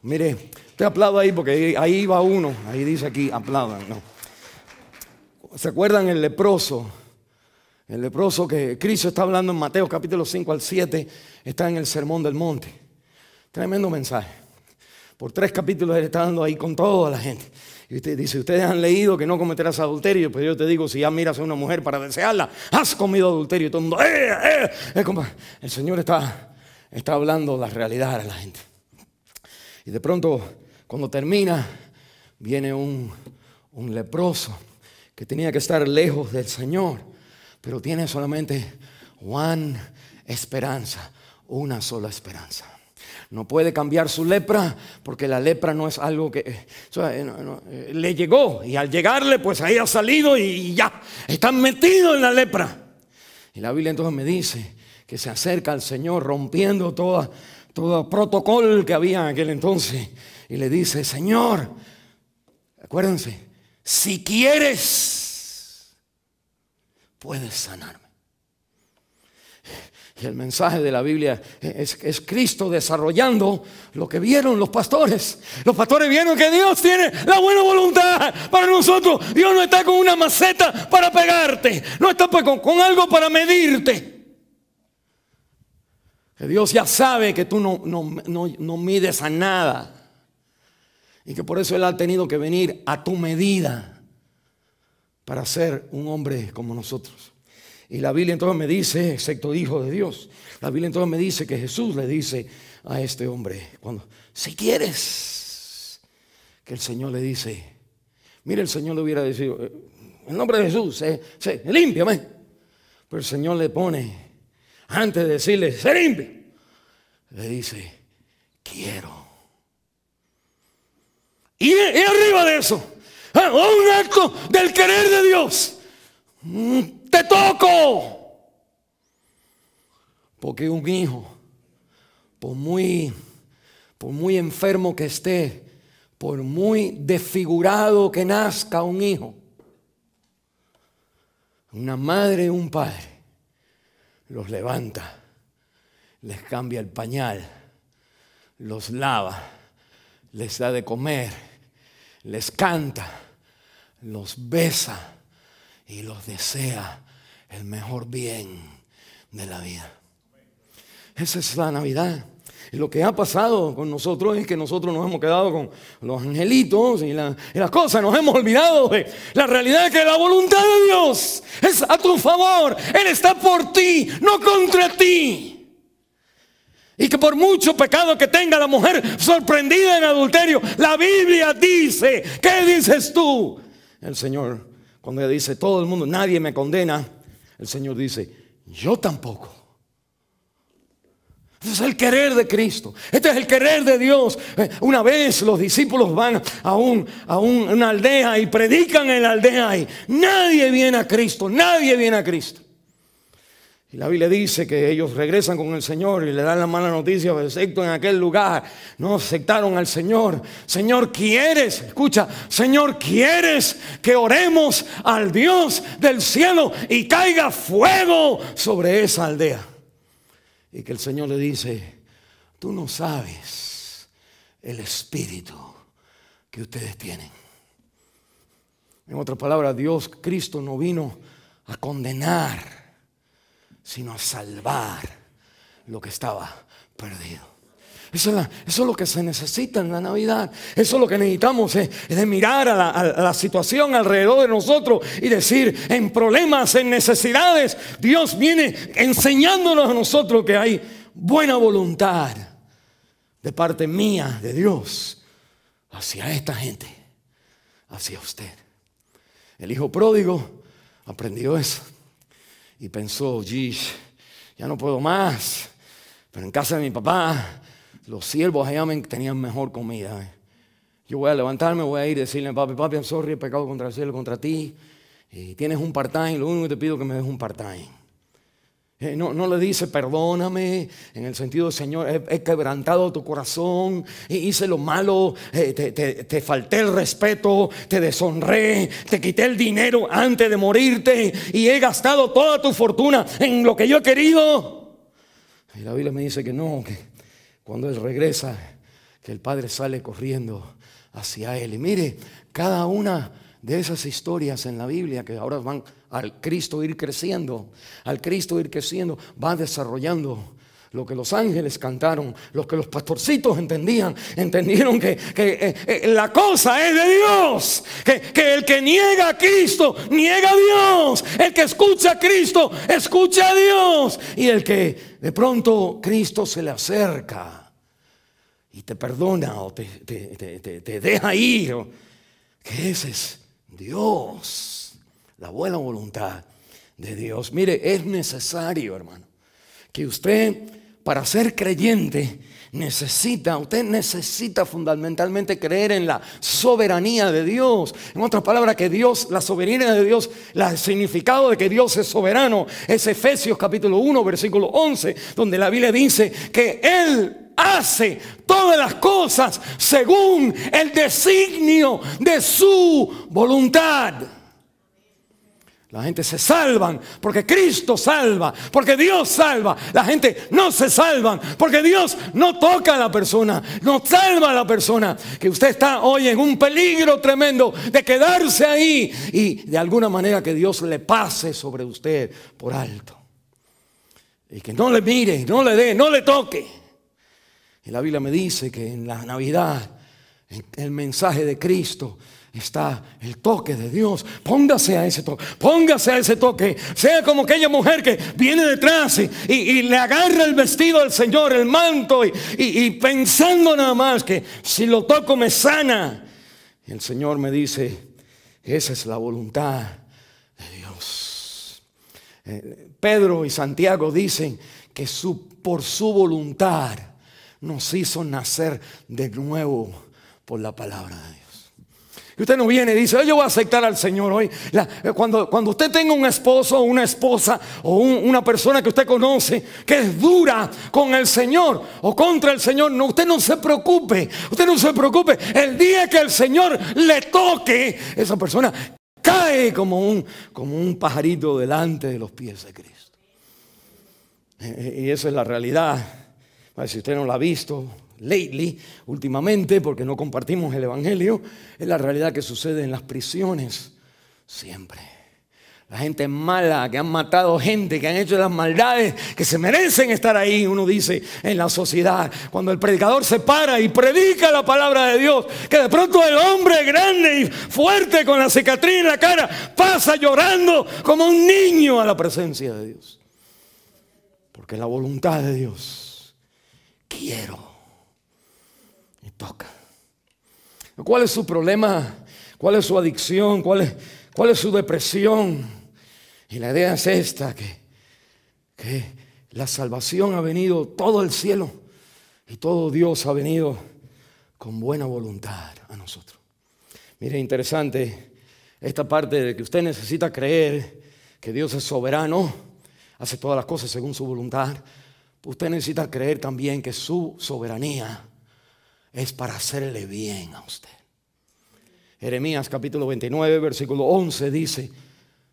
Mire, te aplaudo ahí porque ahí va uno. Ahí dice aquí, aplaudan. No. ¿Se acuerdan el leproso? El leproso que Cristo está hablando en Mateo capítulo 5 al 7. Está en el Sermón del Monte. Tremendo mensaje. Por 3 capítulos él está dando ahí con toda la gente. Y usted dice, ustedes han leído que no cometerás adulterio, pero yo te digo, si ya miras a una mujer para desearla, has comido adulterio. Y todo el mundo, el Señor está hablando la realidad a la gente. Y de pronto, cuando termina, viene un leproso que tenía que estar lejos del Señor, pero tiene solamente una esperanza, una sola esperanza. No puede cambiar su lepra, porque la lepra no es algo que le llegó, y al llegarle pues ahí ha salido y ya está metido en la lepra. Y la Biblia entonces me dice que se acerca al Señor rompiendo todo protocolo que había en aquel entonces, y le dice, Señor, acuérdense, si quieres puedes sanarme. Y el mensaje de la Biblia es Cristo desarrollando lo que vieron los pastores. Los pastores vieron que Dios tiene la buena voluntad para nosotros. Dios no está con una maceta para pegarte. No está con algo para medirte. Que Dios ya sabe que tú no mides a nada. Y que por eso Él ha tenido que venir a tu medida para ser un hombre como nosotros. Y la Biblia entonces me dice, excepto hijo de Dios, la Biblia entonces me dice que Jesús le dice a este hombre, si quieres, que el Señor le dice, mire, el Señor le hubiera dicho, en nombre de Jesús, límpiame. Pero el Señor le pone, antes de decirle, sé limpio, le dice, quiero. Y arriba de eso, un acto del querer de Dios. Te toco. Porque un hijo, por muy enfermo que esté, por muy desfigurado que nazca un hijo, una madre y un padre los levanta, les cambia el pañal, los lava, les da de comer, les canta, los besa y los desea el mejor bien de la vida. Esa es la Navidad. Y lo que ha pasado con nosotros es que nosotros nos hemos quedado con los angelitos y las cosas. Nos hemos olvidado de la realidad, que la voluntad de Dios es a tu favor. Él está por ti, no contra ti. Y que por mucho pecado que tenga la mujer sorprendida en adulterio, la Biblia dice, ¿qué dices tú? El Señor, cuando ella dice, todo el mundo, nadie me condena, el Señor dice, yo tampoco. Este es el querer de Cristo. Este es el querer de Dios. Una vez los discípulos van a una aldea y predican en la aldea y nadie viene a Cristo. Nadie viene a Cristo. Y la Biblia dice que ellos regresan con el Señor y le dan la mala noticia, excepto en aquel lugar. No aceptaron al Señor. Señor, ¿quieres? Escucha, Señor, ¿quieres que oremos al Dios del cielo y caiga fuego sobre esa aldea? Y que el Señor le dice, tú no sabes el espíritu que ustedes tienen. En otras palabras, Cristo no vino a condenar, sino a salvar lo que estaba perdido. Eso es lo que se necesita en la Navidad. Eso es lo que necesitamos, es de mirar a la situación alrededor de nosotros y decir, en problemas, en necesidades, Dios viene enseñándonos a nosotros que hay buena voluntad de parte mía, de Dios, hacia esta gente, hacia usted. El hijo pródigo aprendió eso y pensó, ya no puedo más, pero en casa de mi papá los siervos allá tenían mejor comida. Yo voy a levantarme, voy a ir a decirle, papi, I'm sorry, he pecado contra el cielo, contra ti. Y tienes un part-time, lo único que te pido es que me des un part-time. No le dice, perdóname, en el sentido de, Señor, he quebrantado tu corazón, hice lo malo, te falté el respeto, te deshonré, te quité el dinero antes de morirte y he gastado toda tu fortuna en lo que yo he querido. Y la Biblia me dice que no, que cuando él regresa, que el padre sale corriendo hacia él. Y mire, cada una de esas historias en la Biblia que ahora van al Cristo ir creciendo, va desarrollando lo que los ángeles cantaron, lo que los pastorcitos entendieron que la cosa es de Dios, que el que niega a Cristo, niega a Dios, el que escucha a Cristo, escucha a Dios, y el que de pronto Cristo se le acerca y te perdona o te deja ir, que ese es Dios, la buena voluntad de Dios. Mire, es necesario, hermano, que usted, para ser creyente, usted necesita fundamentalmente creer en la soberanía de Dios. En otras palabras, que Dios, la soberanía de Dios, el significado de que Dios es soberano, es Efesios capítulo 1, versículo 11, donde la Biblia dice que Él hace todas las cosas según el designio de su voluntad. La gente se salvan porque Cristo salva, porque Dios salva. La gente no se salvan porque Dios no toca a la persona, no salva a la persona. Que usted está hoy en un peligro tremendo de quedarse ahí y de alguna manera que Dios le pase sobre usted por alto. Y que no le mire, no le dé, no le toque. Y la Biblia me dice que en la Navidad, en el mensaje de Cristo, está el toque de Dios. Póngase a ese toque, sea como aquella mujer que viene detrás y le agarra el vestido del Señor, el manto, y pensando nada más que si lo toco me sana. Y el Señor me dice, esa es la voluntad de Dios. Pedro y Santiago dicen que por su voluntad nos hizo nacer de nuevo por la palabra de Dios. Y usted no viene y dice, yo voy a aceptar al Señor hoy. Cuando usted tenga un esposo o una esposa o una persona que usted conoce que es dura con el Señor o contra el Señor, no, usted no se preocupe. El día que el Señor le toque, esa persona cae como un pajarito delante de los pies de Cristo. Y esa es la realidad. Si usted no la ha visto últimamente, porque no compartimos el evangelio, es la realidad que sucede en las prisiones siempre. La gente mala, que han matado gente, que han hecho las maldades, que se merecen estar ahí, uno dice, en la sociedad. Cuando el predicador se para y predica la palabra de Dios, que de pronto el hombre grande y fuerte con la cicatriz en la cara pasa llorando como un niño a la presencia de Dios. Porque la voluntad de Dios, quiero. Y toca. ¿Cuál es su problema? ¿Cuál es su adicción? ¿Cuál es su depresión? Y la idea es esta, que la salvación ha venido, todo el cielo y todo Dios ha venido con buena voluntad a nosotros. Mire, interesante esta parte de que usted necesita creer que Dios es soberano, hace todas las cosas según su voluntad. Usted necesita creer también que su soberanía es para hacerle bien a usted. Jeremías capítulo 29, versículo 11 dice,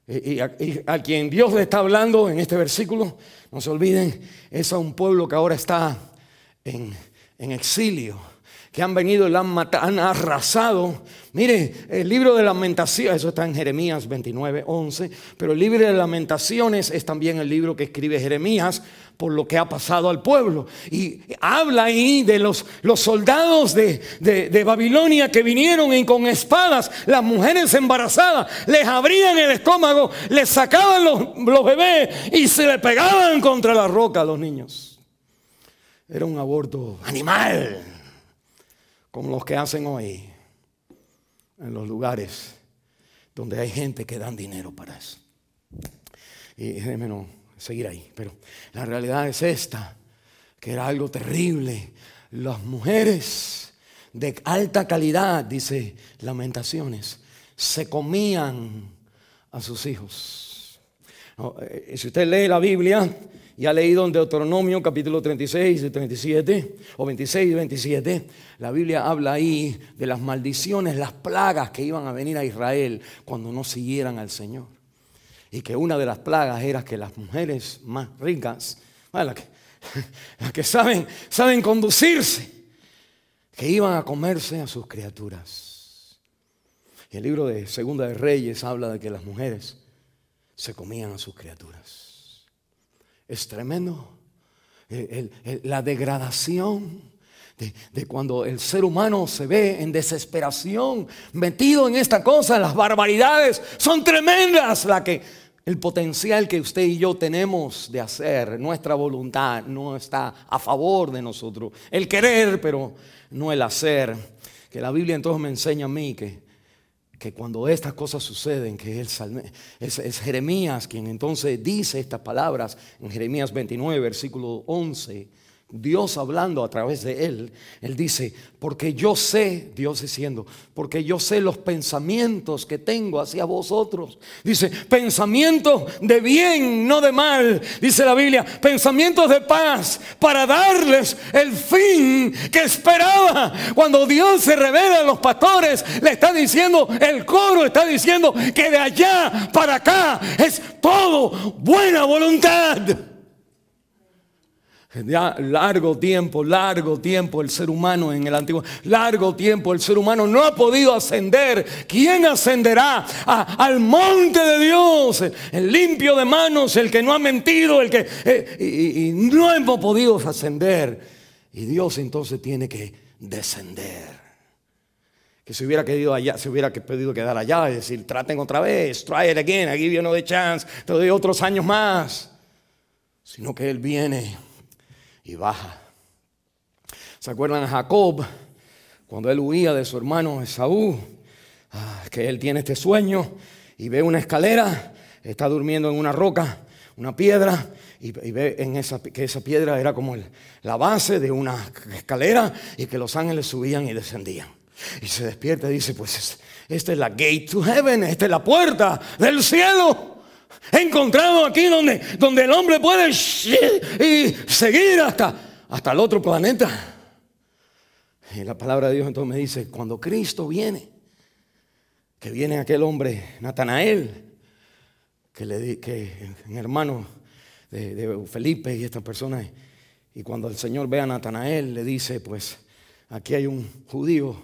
y a quien Dios le está hablando en este versículo, no se olviden, es a un pueblo que ahora está en exilio, que han venido y la han arrasado. Mire, el libro de Lamentaciones, eso está en Jeremías 29:11, pero el libro de Lamentaciones es también el libro que escribe Jeremías por lo que ha pasado al pueblo. Y habla ahí de los soldados de Babilonia que vinieron y con espadas, las mujeres embarazadas, les abrían el estómago, les sacaban los bebés y se le pegaban contra la roca a los niños. Era un aborto animal, como los que hacen hoy en los lugares donde hay gente que dan dinero para eso. Y déjenme no seguir ahí, pero la realidad es esta, que era algo terrible. Las mujeres de alta calidad, dice Lamentaciones, se comían a sus hijos. Si usted lee la Biblia y ha leído en Deuteronomio capítulo 36 y 37, o 26 y 27, la Biblia habla ahí de las maldiciones, las plagas que iban a venir a Israel cuando no siguieran al Señor. Y que una de las plagas era que las mujeres más ricas, las que saben conducirse, que iban a comerse a sus criaturas. Y el libro de Segunda de Reyes habla de que las mujeres se comían a sus criaturas. Es tremendo la degradación de cuando el ser humano se ve en desesperación, metido en esta cosa. Las barbaridades son tremendas. El potencial que usted y yo tenemos de hacer, nuestra voluntad no está a favor de nosotros. El querer, pero no el hacer. Que la Biblia entonces me enseña a mí que cuando estas cosas suceden, que es Jeremías quien entonces dice estas palabras en Jeremías 29, versículo 11. Dios hablando a través de él dice, porque yo sé, Dios diciendo, porque yo sé los pensamientos que tengo hacia vosotros. Dice, pensamientos de bien, no de mal. Dice la Biblia, pensamientos de paz, para darles el fin que esperaba. Cuando Dios se revela a los pastores, le está diciendo, el coro está diciendo que de allá para acá es todo buena voluntad. Ya largo tiempo el ser humano en el antiguo, largo tiempo el ser humano no ha podido ascender. ¿Quién ascenderá al monte de Dios? El limpio de manos, el que no ha mentido, el que y no hemos podido ascender. Y Dios entonces tiene que descender. Que se hubiera pedido quedar allá y decir, traten otra vez, try it again, I give you another chance, te doy otros años más. Sino que Él viene y baja. ¿Se acuerdan a Jacob? Cuando él huía de su hermano Esaú, que él tiene este sueño y ve una escalera, está durmiendo en una roca, una piedra, y ve que esa piedra era como la base de una escalera y que los ángeles subían y descendían. Y se despierta y dice, pues esta es la gate to heaven, esta es la puerta del cielo. He encontrado aquí donde el hombre puede y seguir hasta el otro planeta. Y la palabra de Dios entonces me dice, cuando Cristo viene, que viene aquel hombre Natanael, que hermano de Felipe y estas personas, y cuando el Señor ve a Natanael le dice, pues aquí hay un judío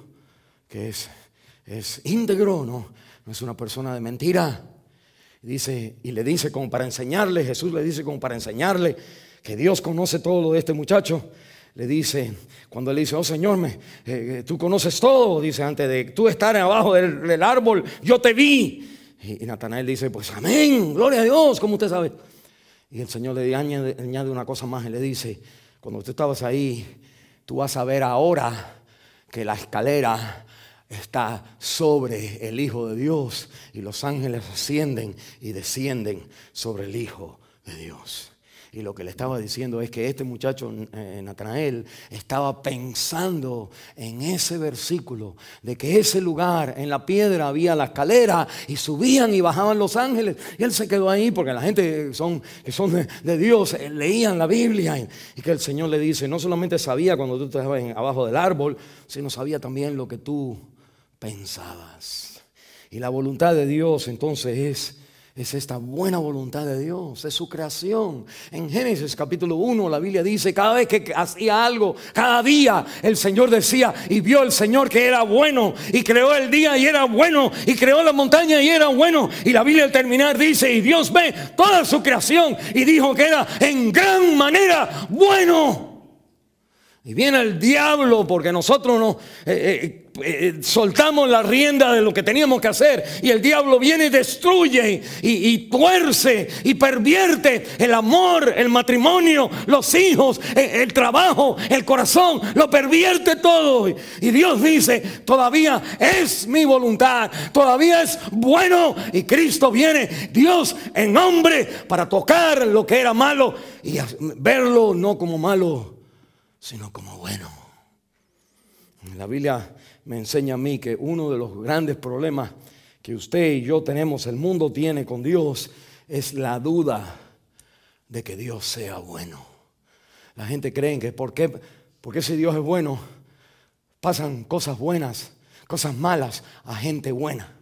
que es íntegro, no es una persona de mentira. Y le dice como para enseñarle, Jesús le dice como para enseñarle que Dios conoce todo lo de este muchacho. Le dice, cuando le dice, oh Señor, tú conoces todo, dice, antes de tú estar abajo del árbol, yo te vi. Y Natanael dice, pues amén, gloria a Dios, como usted sabe. Y el Señor le añade una cosa más y le dice, cuando tú estabas ahí, tú vas a ver ahora que la escalera está sobre el Hijo de Dios y los ángeles ascienden y descienden sobre el Hijo de Dios. Y lo que le estaba diciendo es que este muchacho Natanael estaba pensando en ese versículo de que ese lugar en la piedra había la escalera y subían y bajaban los ángeles. Y él se quedó ahí porque la gente que son de Dios leían la Biblia y que el Señor le dice, no solamente sabía cuando tú estabas abajo del árbol, sino sabía también lo que tú pensabas. Y la voluntad de Dios entonces es esta buena voluntad de Dios, es su creación. En Génesis capítulo 1 la Biblia dice, cada vez que hacía algo, cada día el Señor decía, y vio el Señor que era bueno, y creó el día y era bueno, y creó la montaña y era bueno. Y la Biblia al terminar dice, y Dios ve toda su creación y dijo que era en gran manera bueno. Y viene el diablo porque nosotros nos soltamos la rienda de lo que teníamos que hacer. Y el diablo viene y destruye y tuerce y pervierte el amor, el matrimonio, los hijos, el trabajo, el corazón. Lo pervierte todo. Y Dios dice, todavía es mi voluntad, todavía es bueno. Y Cristo viene, Dios en hombre, para tocar lo que era malo y verlo no como malo, sino como bueno. La Biblia me enseña a mí que uno de los grandes problemas que usted y yo tenemos, el mundo tiene con Dios, es la duda de que Dios sea bueno. La gente cree que porque si Dios es bueno, pasan cosas buenas, cosas malas a gente buena.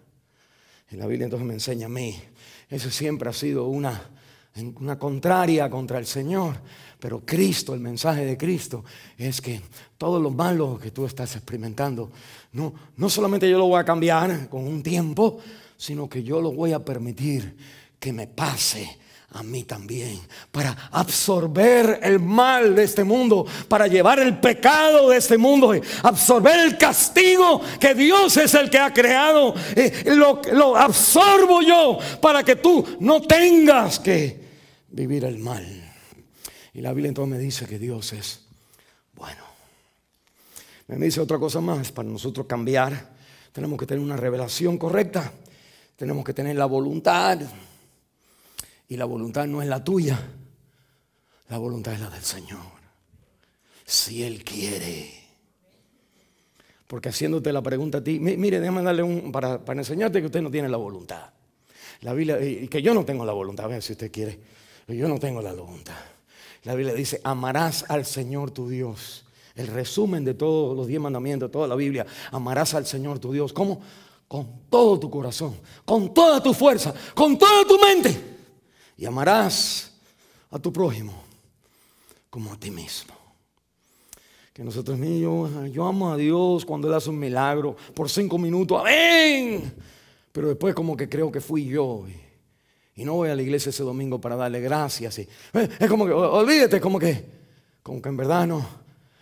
Y la Biblia entonces me enseña a mí, eso siempre ha sido una contraria contra el Señor. Pero Cristo, el mensaje de Cristo es que todo lo malo que tú estás experimentando, no solamente yo lo voy a cambiar con un tiempo, sino que yo lo voy a permitir que me pase a mí también, para absorber el mal de este mundo, para llevar el pecado de este mundo, absorber el castigo que Dios es el que ha creado. Lo absorbo yo para que tú no tengas que vivir el mal. Y la Biblia entonces me dice que Dios es bueno. Me dice otra cosa más, para nosotros cambiar tenemos que tener una revelación correcta, tenemos que tener la voluntad. Y la voluntad no es la tuya, la voluntad es la del Señor. Si Él quiere. Porque haciéndote la pregunta a ti, mire, déjame darle para enseñarte que usted no tiene la voluntad. La Biblia, y que yo no tengo la voluntad, a ver si usted quiere, yo no tengo la voluntad. La Biblia dice, amarás al Señor tu Dios. El resumen de todos los 10 mandamientos, toda la Biblia, amarás al Señor tu Dios. ¿Cómo? Con todo tu corazón, con toda tu fuerza, con toda tu mente. Y amarás a tu prójimo como a ti mismo. Que nosotros niños, yo amo a Dios cuando Él hace un milagro por 5 minutos, amén. Pero después como que creo que fui yo. Y no voy a la iglesia ese domingo para darle gracias. Es como que, olvídate, como que en verdad no.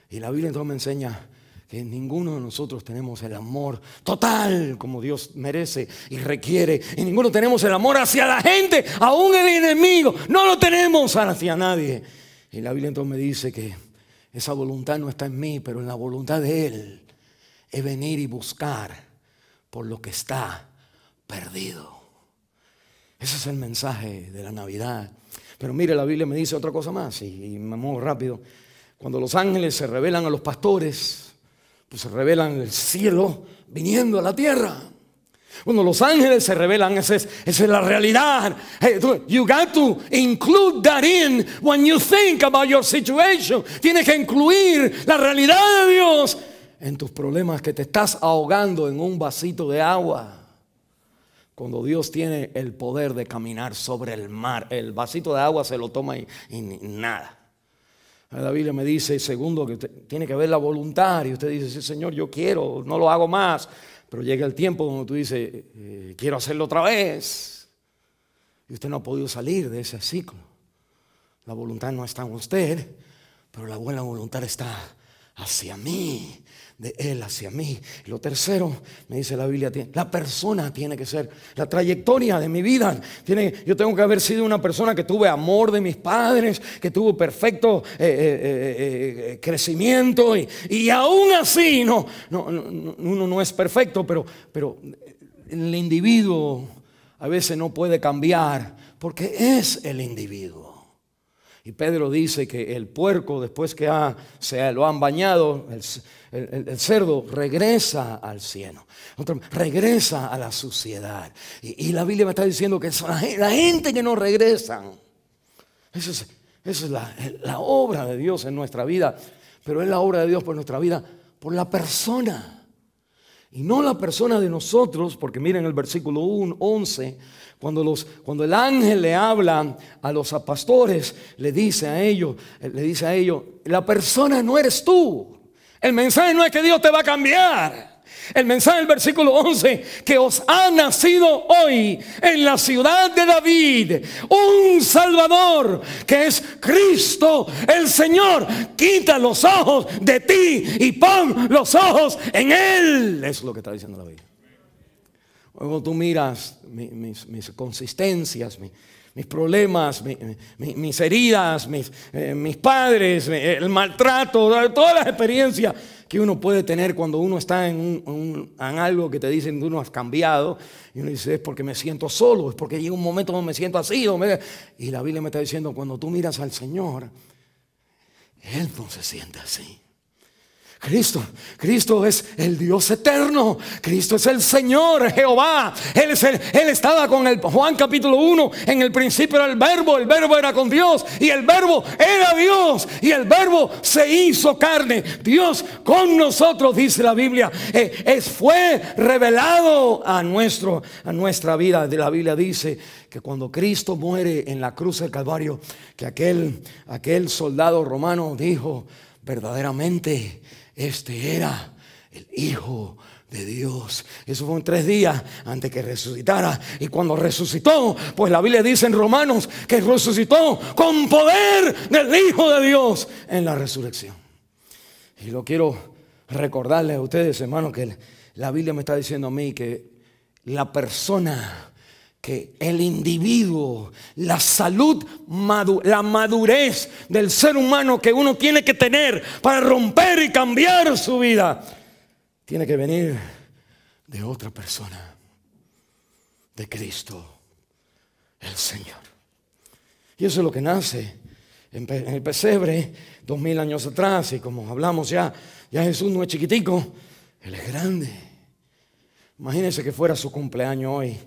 Y la Biblia entonces me enseña que ninguno de nosotros tenemos el amor total como Dios merece y requiere. Y ninguno tenemos el amor hacia la gente, aún el enemigo. No lo tenemos hacia nadie. Y la Biblia entonces me dice que esa voluntad no está en mí, pero en la voluntad de Él es venir y buscar por lo que está perdido. Ese es el mensaje de la Navidad. Pero mire, la Biblia me dice otra cosa más y me muevo rápido. Cuando los ángeles se revelan a los pastores, pues se revelan el cielo viniendo a la tierra. Cuando los ángeles se revelan, esa es la realidad. You got to include that in when you think about your situation. Tienes que incluir la realidad de Dios en tus problemas, que te estás ahogando en un vasito de agua. Cuando Dios tiene el poder de caminar sobre el mar, el vasito de agua se lo toma y nada. La Biblia me dice, segundo, que usted tiene que ver la voluntad. Y usted dice, sí, Señor, yo quiero, no lo hago más. Pero llega el tiempo donde tú dices, quiero hacerlo otra vez. Y usted no ha podido salir de ese ciclo. La voluntad no está en usted, pero la buena voluntad está hacia mí, de Él hacia mí. Y lo tercero, me dice la Biblia, la persona tiene que ser, la trayectoria de mi vida. Yo tengo que haber sido una persona que tuve amor de mis padres, que tuvo perfecto crecimiento. Y aún así, uno no es perfecto, pero el individuo a veces no puede cambiar porque es el individuo. Y Pedro dice que el puerco, después que lo han bañado, el cerdo regresa al cieno, regresa a la suciedad. Y la Biblia me está diciendo que la gente que no regresan, eso es la obra de Dios en nuestra vida. Pero es la obra de Dios por nuestra vida, por la persona. Y no la persona de nosotros, porque miren el versículo 11, cuando el ángel le habla a los pastores, le dice a ellos, la persona no eres tú. El mensaje no es que Dios te va a cambiar. El mensaje del versículo 11, que os ha nacido hoy en la ciudad de David un Salvador, que es Cristo el Señor. Quita los ojos de ti y pon los ojos en Él. Eso es lo que está diciendo la Biblia. Cuando tú miras mis consistencias, mis problemas, mis heridas, mis padres, el maltrato, todas las experiencias que uno puede tener cuando uno está en algo que te dicen que uno has cambiado, y uno dice, es porque me siento solo, es porque llega un momento donde me siento así, y la Biblia me está diciendo, cuando tú miras al Señor, Él no se siente así. Cristo es el Dios eterno. Cristo es el Señor, Jehová. Él estaba con el Juan capítulo 1. En el principio era el verbo era con Dios, y el verbo era Dios, y el verbo se hizo carne. Dios con nosotros, dice la Biblia, fue revelado a nuestra vida. La Biblia dice que cuando Cristo muere en la cruz del Calvario, que aquel soldado romano dijo, verdaderamente este era el Hijo de Dios. Eso fue en 3 días antes que resucitara. Y cuando resucitó, pues la Biblia dice en Romanos que resucitó con poder del Hijo de Dios en la resurrección. Y lo quiero recordarles a ustedes, hermanos, que la Biblia me está diciendo a mí que la persona, que el individuo, la salud, la madurez del ser humano que uno tiene que tener para romper y cambiar su vida, tiene que venir de otra persona, de Cristo, el Señor. Y eso es lo que nace en el pesebre 2000 años atrás. Y como hablamos ya Jesús no es chiquitico, Él es grande. Imagínense que fuera su cumpleaños hoy.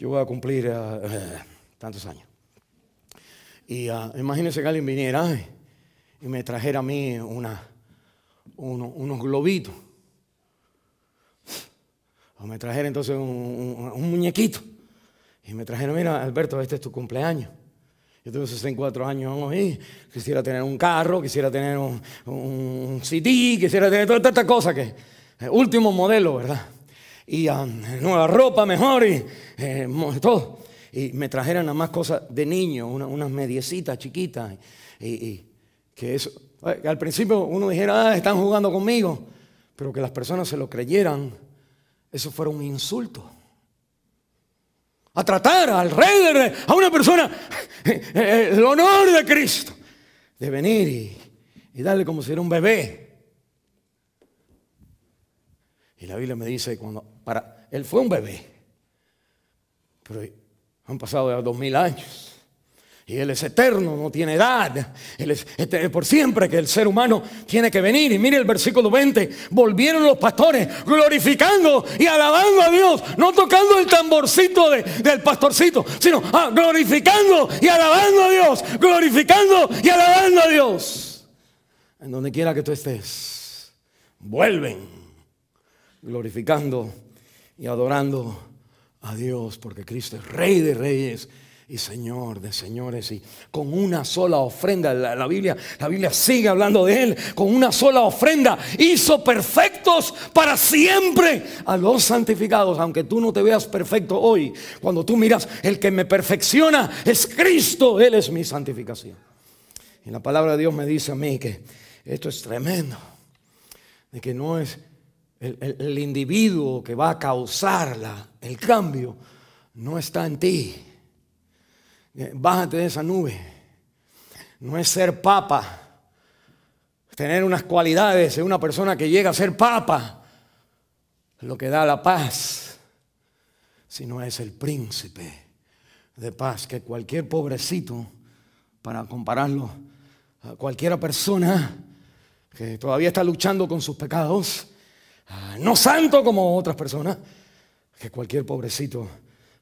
Yo voy a cumplir tantos años. Y imagínense que alguien viniera y me trajera a mí unos globitos. O me trajera entonces un muñequito. Y me trajera, mira, Alberto, este es tu cumpleaños. Yo tengo 64 años hoy. Quisiera tener un carro, quisiera tener un CD, quisiera tener todas estas cosas que último modelo, ¿verdad? Y nueva ropa mejor y todo. Y me trajeran nada más cosas de niño, unas mediecitas chiquitas. Y que eso, que al principio uno dijera, están jugando conmigo. Pero que las personas se lo creyeran, eso fuera un insulto. A tratar al rey, a una persona, el honor de Cristo, de venir y darle como si era un bebé. Y la Biblia me dice, él fue un bebé, pero han pasado ya 2000 años. Y Él es eterno, no tiene edad. Él es por siempre que el ser humano tiene que venir. Y mire el versículo 20. Volvieron los pastores glorificando y alabando a Dios. No tocando el tamborcito del pastorcito, sino glorificando y alabando a Dios. Glorificando y alabando a Dios. En donde quiera que tú estés, vuelven glorificando y adorando a Dios, porque Cristo es Rey de Reyes y Señor de señores. Y con una sola ofrenda, la Biblia sigue hablando de Él. Con una sola ofrenda hizo perfectos para siempre a los santificados. Aunque tú no te veas perfecto hoy, cuando tú miras, el que me perfecciona es Cristo. Él es mi santificación. Y la palabra de Dios me dice a mí que esto es tremendo, de que no es el individuo que va a causar el cambio, no está en ti. Bájate de esa nube. No es ser papa, tener unas cualidades de una persona que llega a ser papa, lo que da la paz, sino es el príncipe de paz. Que cualquier pobrecito, para compararlo a cualquier persona que todavía está luchando con sus pecados, no santo como otras personas, que cualquier pobrecito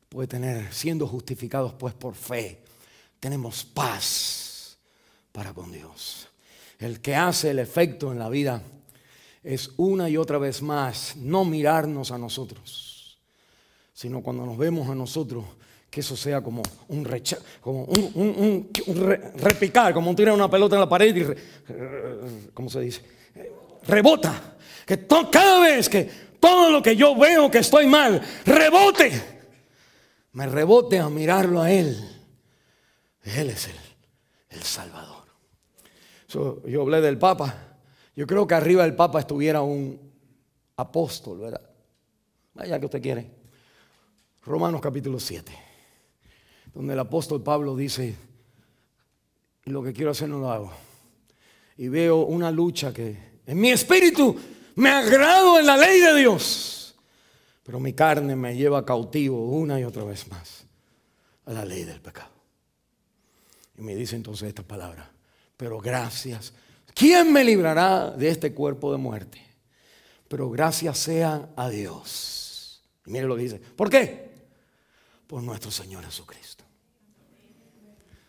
puede tener, siendo justificados pues por fe, tenemos paz para con Dios. El que hace el efecto en la vida es una y otra vez más no mirarnos a nosotros, sino cuando nos vemos a nosotros, que eso sea como un rechazo, como un repicar, como un tirar una pelota en la pared y, ¿cómo se dice? Rebota. Que cada vez que todo lo que yo veo que estoy mal, me rebote a mirarlo a Él. Él es el Salvador. Yo hablé del Papa. Yo creo que arriba del Papa estuviera un apóstol, ¿verdad? Vaya que usted quiere. Romanos capítulo 7, donde el apóstol Pablo dice, lo que quiero hacer no lo hago. Y veo una lucha que en mi espíritu me agrado en la ley de Dios, pero mi carne me lleva cautivo una y otra vez más a la ley del pecado. Y me dice entonces esta palabra, pero gracias. ¿Quién me librará de este cuerpo de muerte? Pero gracias sea a Dios. Y mire lo que dice. ¿Por qué? Por nuestro Señor Jesucristo.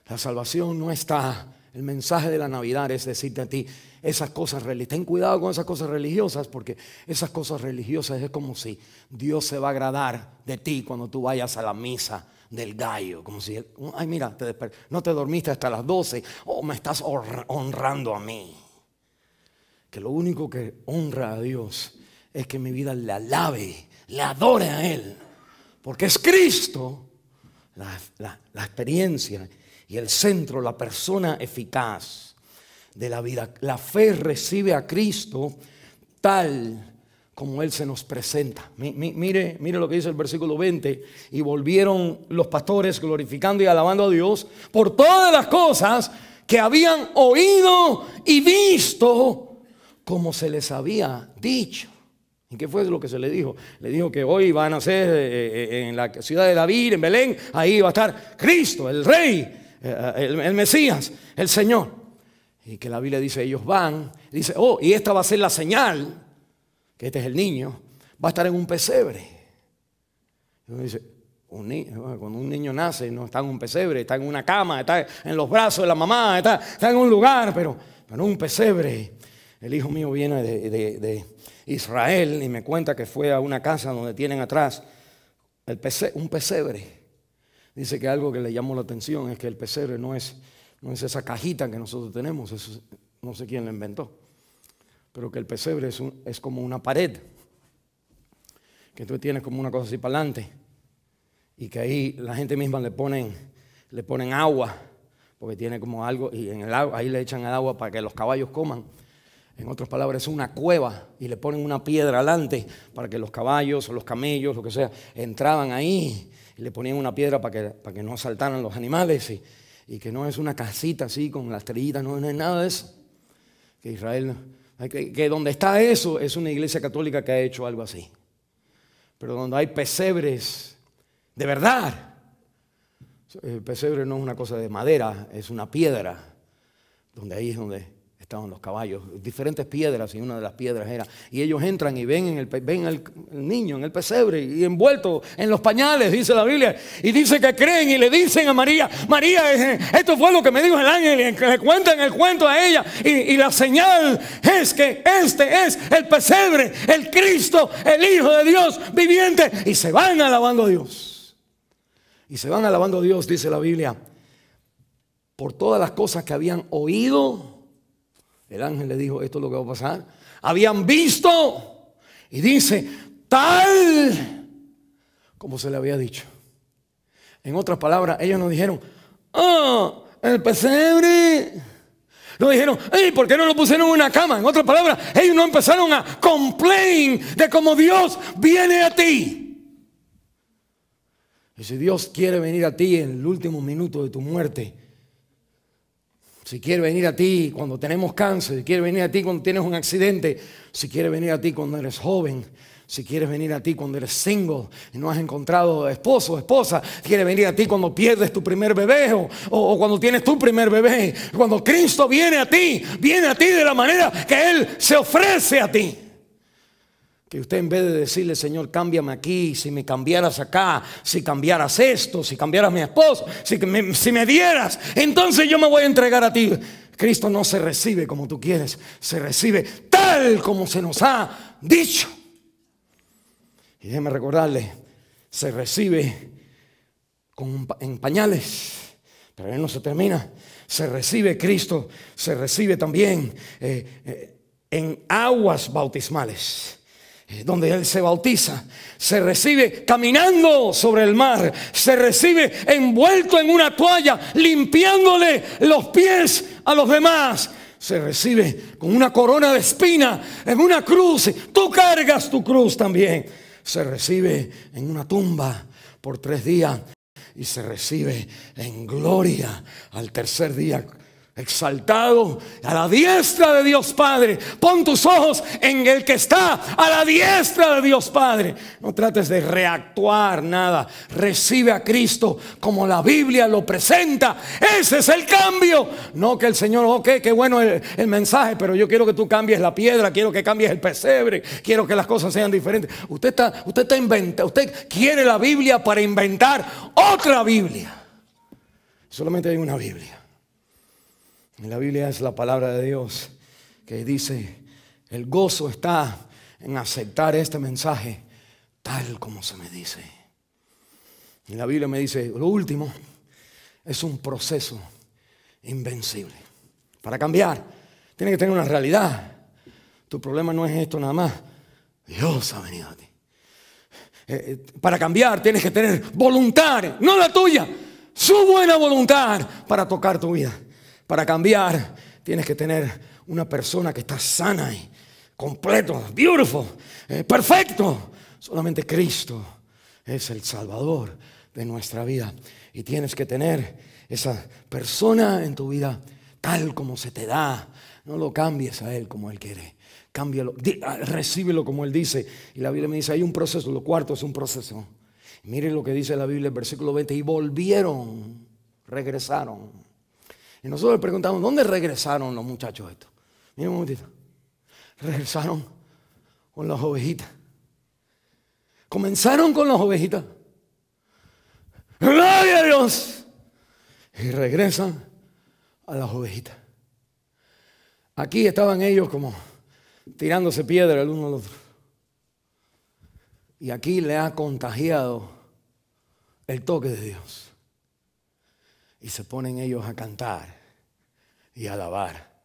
La salvación no está. El mensaje de la Navidad es decirte a ti esas cosas religiosas. Ten cuidado con esas cosas religiosas, porque esas cosas religiosas es como si Dios se va a agradar de ti cuando tú vayas a la misa del gallo. Como si, ay mira, no te dormiste hasta las 12. Oh, me estás honrando a mí. Que lo único que honra a Dios es que mi vida le alabe, le adore a Él. Porque es Cristo la experiencia y el centro, la persona eficaz de la vida. La fe recibe a Cristo tal como Él se nos presenta. Mire lo que dice el versículo 20. Y volvieron los pastores glorificando y alabando a Dios por todas las cosas que habían oído y visto, como se les había dicho. ¿Y qué fue lo que se le dijo? Le dijo que hoy van a ser en la ciudad de David, en Belén, ahí va a estar Cristo, el Rey, el Mesías, el Señor. Y que la Biblia dice, ellos van, dice, oh, y esta va a ser la señal, que este es el niño, va a estar en un pesebre. Y uno dice, cuando un niño nace no está en un pesebre, está en una cama, está en los brazos de la mamá, está en un lugar, pero un pesebre. El hijo mío viene de Israel y me cuenta que fue a una casa donde tienen atrás un pesebre. Dice que algo que le llamó la atención es que el pesebre no es esa cajita que nosotros tenemos, eso no sé quién lo inventó, pero que el pesebre es como una pared, que tú tienes como una cosa así para adelante y que ahí la gente misma le ponen agua, porque tiene como algo, y en el agua, ahí le echan el agua para que los caballos coman. En otras palabras, es una cueva y le ponen una piedra adelante para que los caballos o los camellos, lo que sea, entraban ahí y le ponían una piedra para que no saltaran los animales y que no es una casita así con las estrellitas, no es nada de eso. Que Israel, que donde está eso es una iglesia católica que ha hecho algo así. Pero donde hay pesebres de verdad, el pesebre no es una cosa de madera, es una piedra, donde ahí es donde estaban los caballos, diferentes piedras, y una de las piedras era, y ellos entran y ven el niño en el pesebre y envuelto en los pañales, dice la Biblia, y dice que creen y le dicen a María, esto fue lo que me dijo el ángel, y le cuentan el cuento a ella, y la señal es que este es el pesebre, el Cristo, el Hijo de Dios viviente, y se van alabando a Dios. Y se van alabando a Dios, dice la Biblia, por todas las cosas que habían oído. El ángel le dijo, esto es lo que va a pasar. Habían visto, y dice, tal como se le había dicho. En otras palabras, ellos no dijeron, el pesebre. No dijeron, ¿por qué no lo pusieron en una cama? En otras palabras, ellos no empezaron a complain de cómo Dios viene a ti. Y si Dios quiere venir a ti en el último minuto de tu muerte, si quiere venir a ti cuando tenemos cáncer, si quiere venir a ti cuando tienes un accidente, si quiere venir a ti cuando eres joven, si quieres venir a ti cuando eres single y no has encontrado esposo o esposa, quiere venir a ti cuando pierdes tu primer bebé o cuando tienes tu primer bebé. Cuando Cristo viene a ti de la manera que Él se ofrece a ti. Que usted, en vez de decirle, Señor, cámbiame aquí, si me cambiaras acá, si cambiaras esto, si cambiaras mi esposo, si me dieras, entonces yo me voy a entregar a ti. Cristo no se recibe como tú quieres, se recibe tal tal como se nos ha dicho. Y déjeme recordarle, se recibe en pañales, pero él no se termina. Se recibe Cristo, se recibe también en aguas bautismales, donde Él se bautiza. Se recibe caminando sobre el mar. Se recibe envuelto en una toalla, limpiándole los pies a los demás. Se recibe con una corona de espina en una cruz. Tú cargas tu cruz también. Se recibe en una tumba por 3 días. Y se recibe en gloria al tercer día, exaltado a la diestra de Dios Padre. Pon tus ojos en el que está a la diestra de Dios Padre. No trates de reactuar nada. Recibe a Cristo como la Biblia lo presenta. Ese es el cambio. No que el Señor, ok, qué bueno el mensaje, pero yo quiero que tú cambies la piedra, quiero que cambies el pesebre, quiero que las cosas sean diferentes. Usted está inventando, usted quiere la Biblia para inventar otra Biblia. Solamente hay una Biblia. Y la Biblia es la palabra de Dios que dice: el gozo está en aceptar este mensaje tal como se me dice. Y la Biblia me dice, lo último es un proceso invencible. Para cambiar, tiene que tener una realidad. Tu problema no es esto nada más. Dios ha venido a ti. Para cambiar tienes que tener voluntad, no la tuya, su buena voluntad para tocar tu vida. Para cambiar tienes que tener una persona que está sana y completo, beautiful, perfecto. Solamente Cristo es el Salvador de nuestra vida. Y tienes que tener esa persona en tu vida tal como se te da. No lo cambies a Él como Él quiere. Cámbialo, recíbelo como Él dice. Y la Biblia me dice, hay un proceso. Lo cuarto es un proceso. Miren lo que dice la Biblia en versículo 20. Y volvieron, regresaron. Y nosotros le preguntamos, ¿dónde regresaron los muchachos estos? Miren un momentito. Regresaron con las ovejitas. Comenzaron con las ovejitas. ¡Gloria a Dios! Y regresan a las ovejitas. Aquí estaban ellos como tirándose piedra el uno al otro. Y aquí le ha contagiado el toque de Dios. Y se ponen ellos a cantar y a alabar.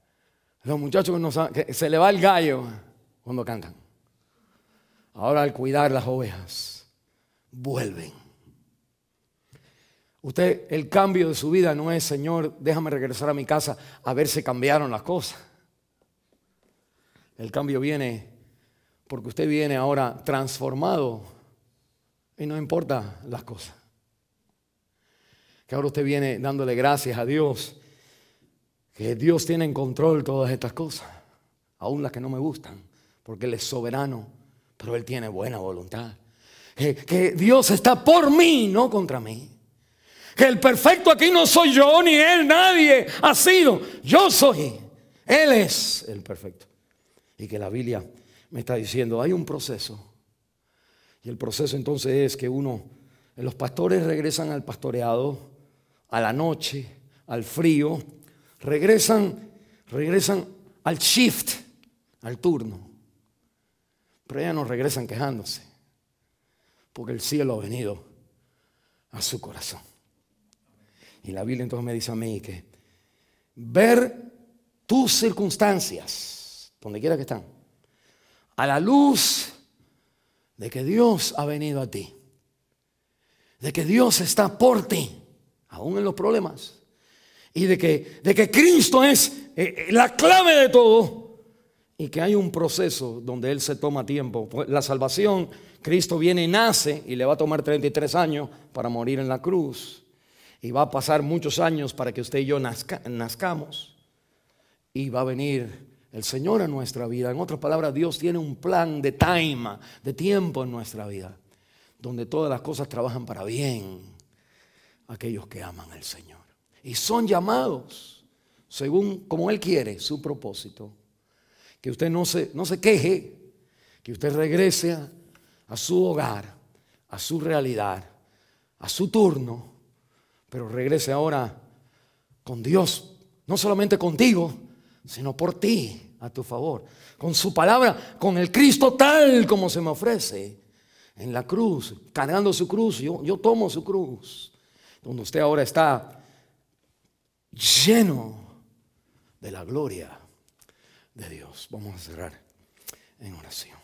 Los muchachos que se le va el gallo cuando cantan. Ahora al cuidar las ovejas, vuelven. Usted, el cambio de su vida no es, Señor, déjame regresar a mi casa a ver si cambiaron las cosas. El cambio viene porque usted viene ahora transformado y no importa las cosas. Que ahora usted viene dándole gracias a Dios, que Dios tiene en control todas estas cosas, aún las que no me gustan, porque Él es soberano, pero Él tiene buena voluntad. Que Dios está por mí, no contra mí. Que el perfecto aquí no soy yo, ni Él, nadie ha sido. Yo soy. Él es el perfecto. Y que la Biblia me está diciendo, hay un proceso. Y el proceso entonces es que los pastores regresan al pastoreado, a la noche, al frío, regresan al shift, al turno. Pero ya no regresan quejándose, porque el cielo ha venido a su corazón. Y la Biblia entonces me dice a mí que ver tus circunstancias, donde quiera que están, a la luz de que Dios ha venido a ti, de que Dios está por ti, aún en los problemas, y de que Cristo es la clave de todo, y que hay un proceso donde Él se toma tiempo. La salvación, Cristo viene y nace, y le va a tomar 33 años para morir en la cruz, y va a pasar muchos años para que usted y yo nazcamos, y va a venir el Señor a nuestra vida. En otras palabras, Dios tiene un plan de tiempo en nuestra vida, donde todas las cosas trabajan para bien aquellos que aman al Señor y son llamados según como Él quiere, su propósito. Que usted no se queje, que usted regrese a su hogar, a su realidad, a su turno, pero regrese ahora con Dios, no solamente contigo, sino por ti, a tu favor. Con su palabra, con el Cristo tal como se me ofrece en la cruz, cargando su cruz. Yo tomo su cruz. Donde usted ahora está lleno de la gloria de Dios. Vamos a cerrar en oración.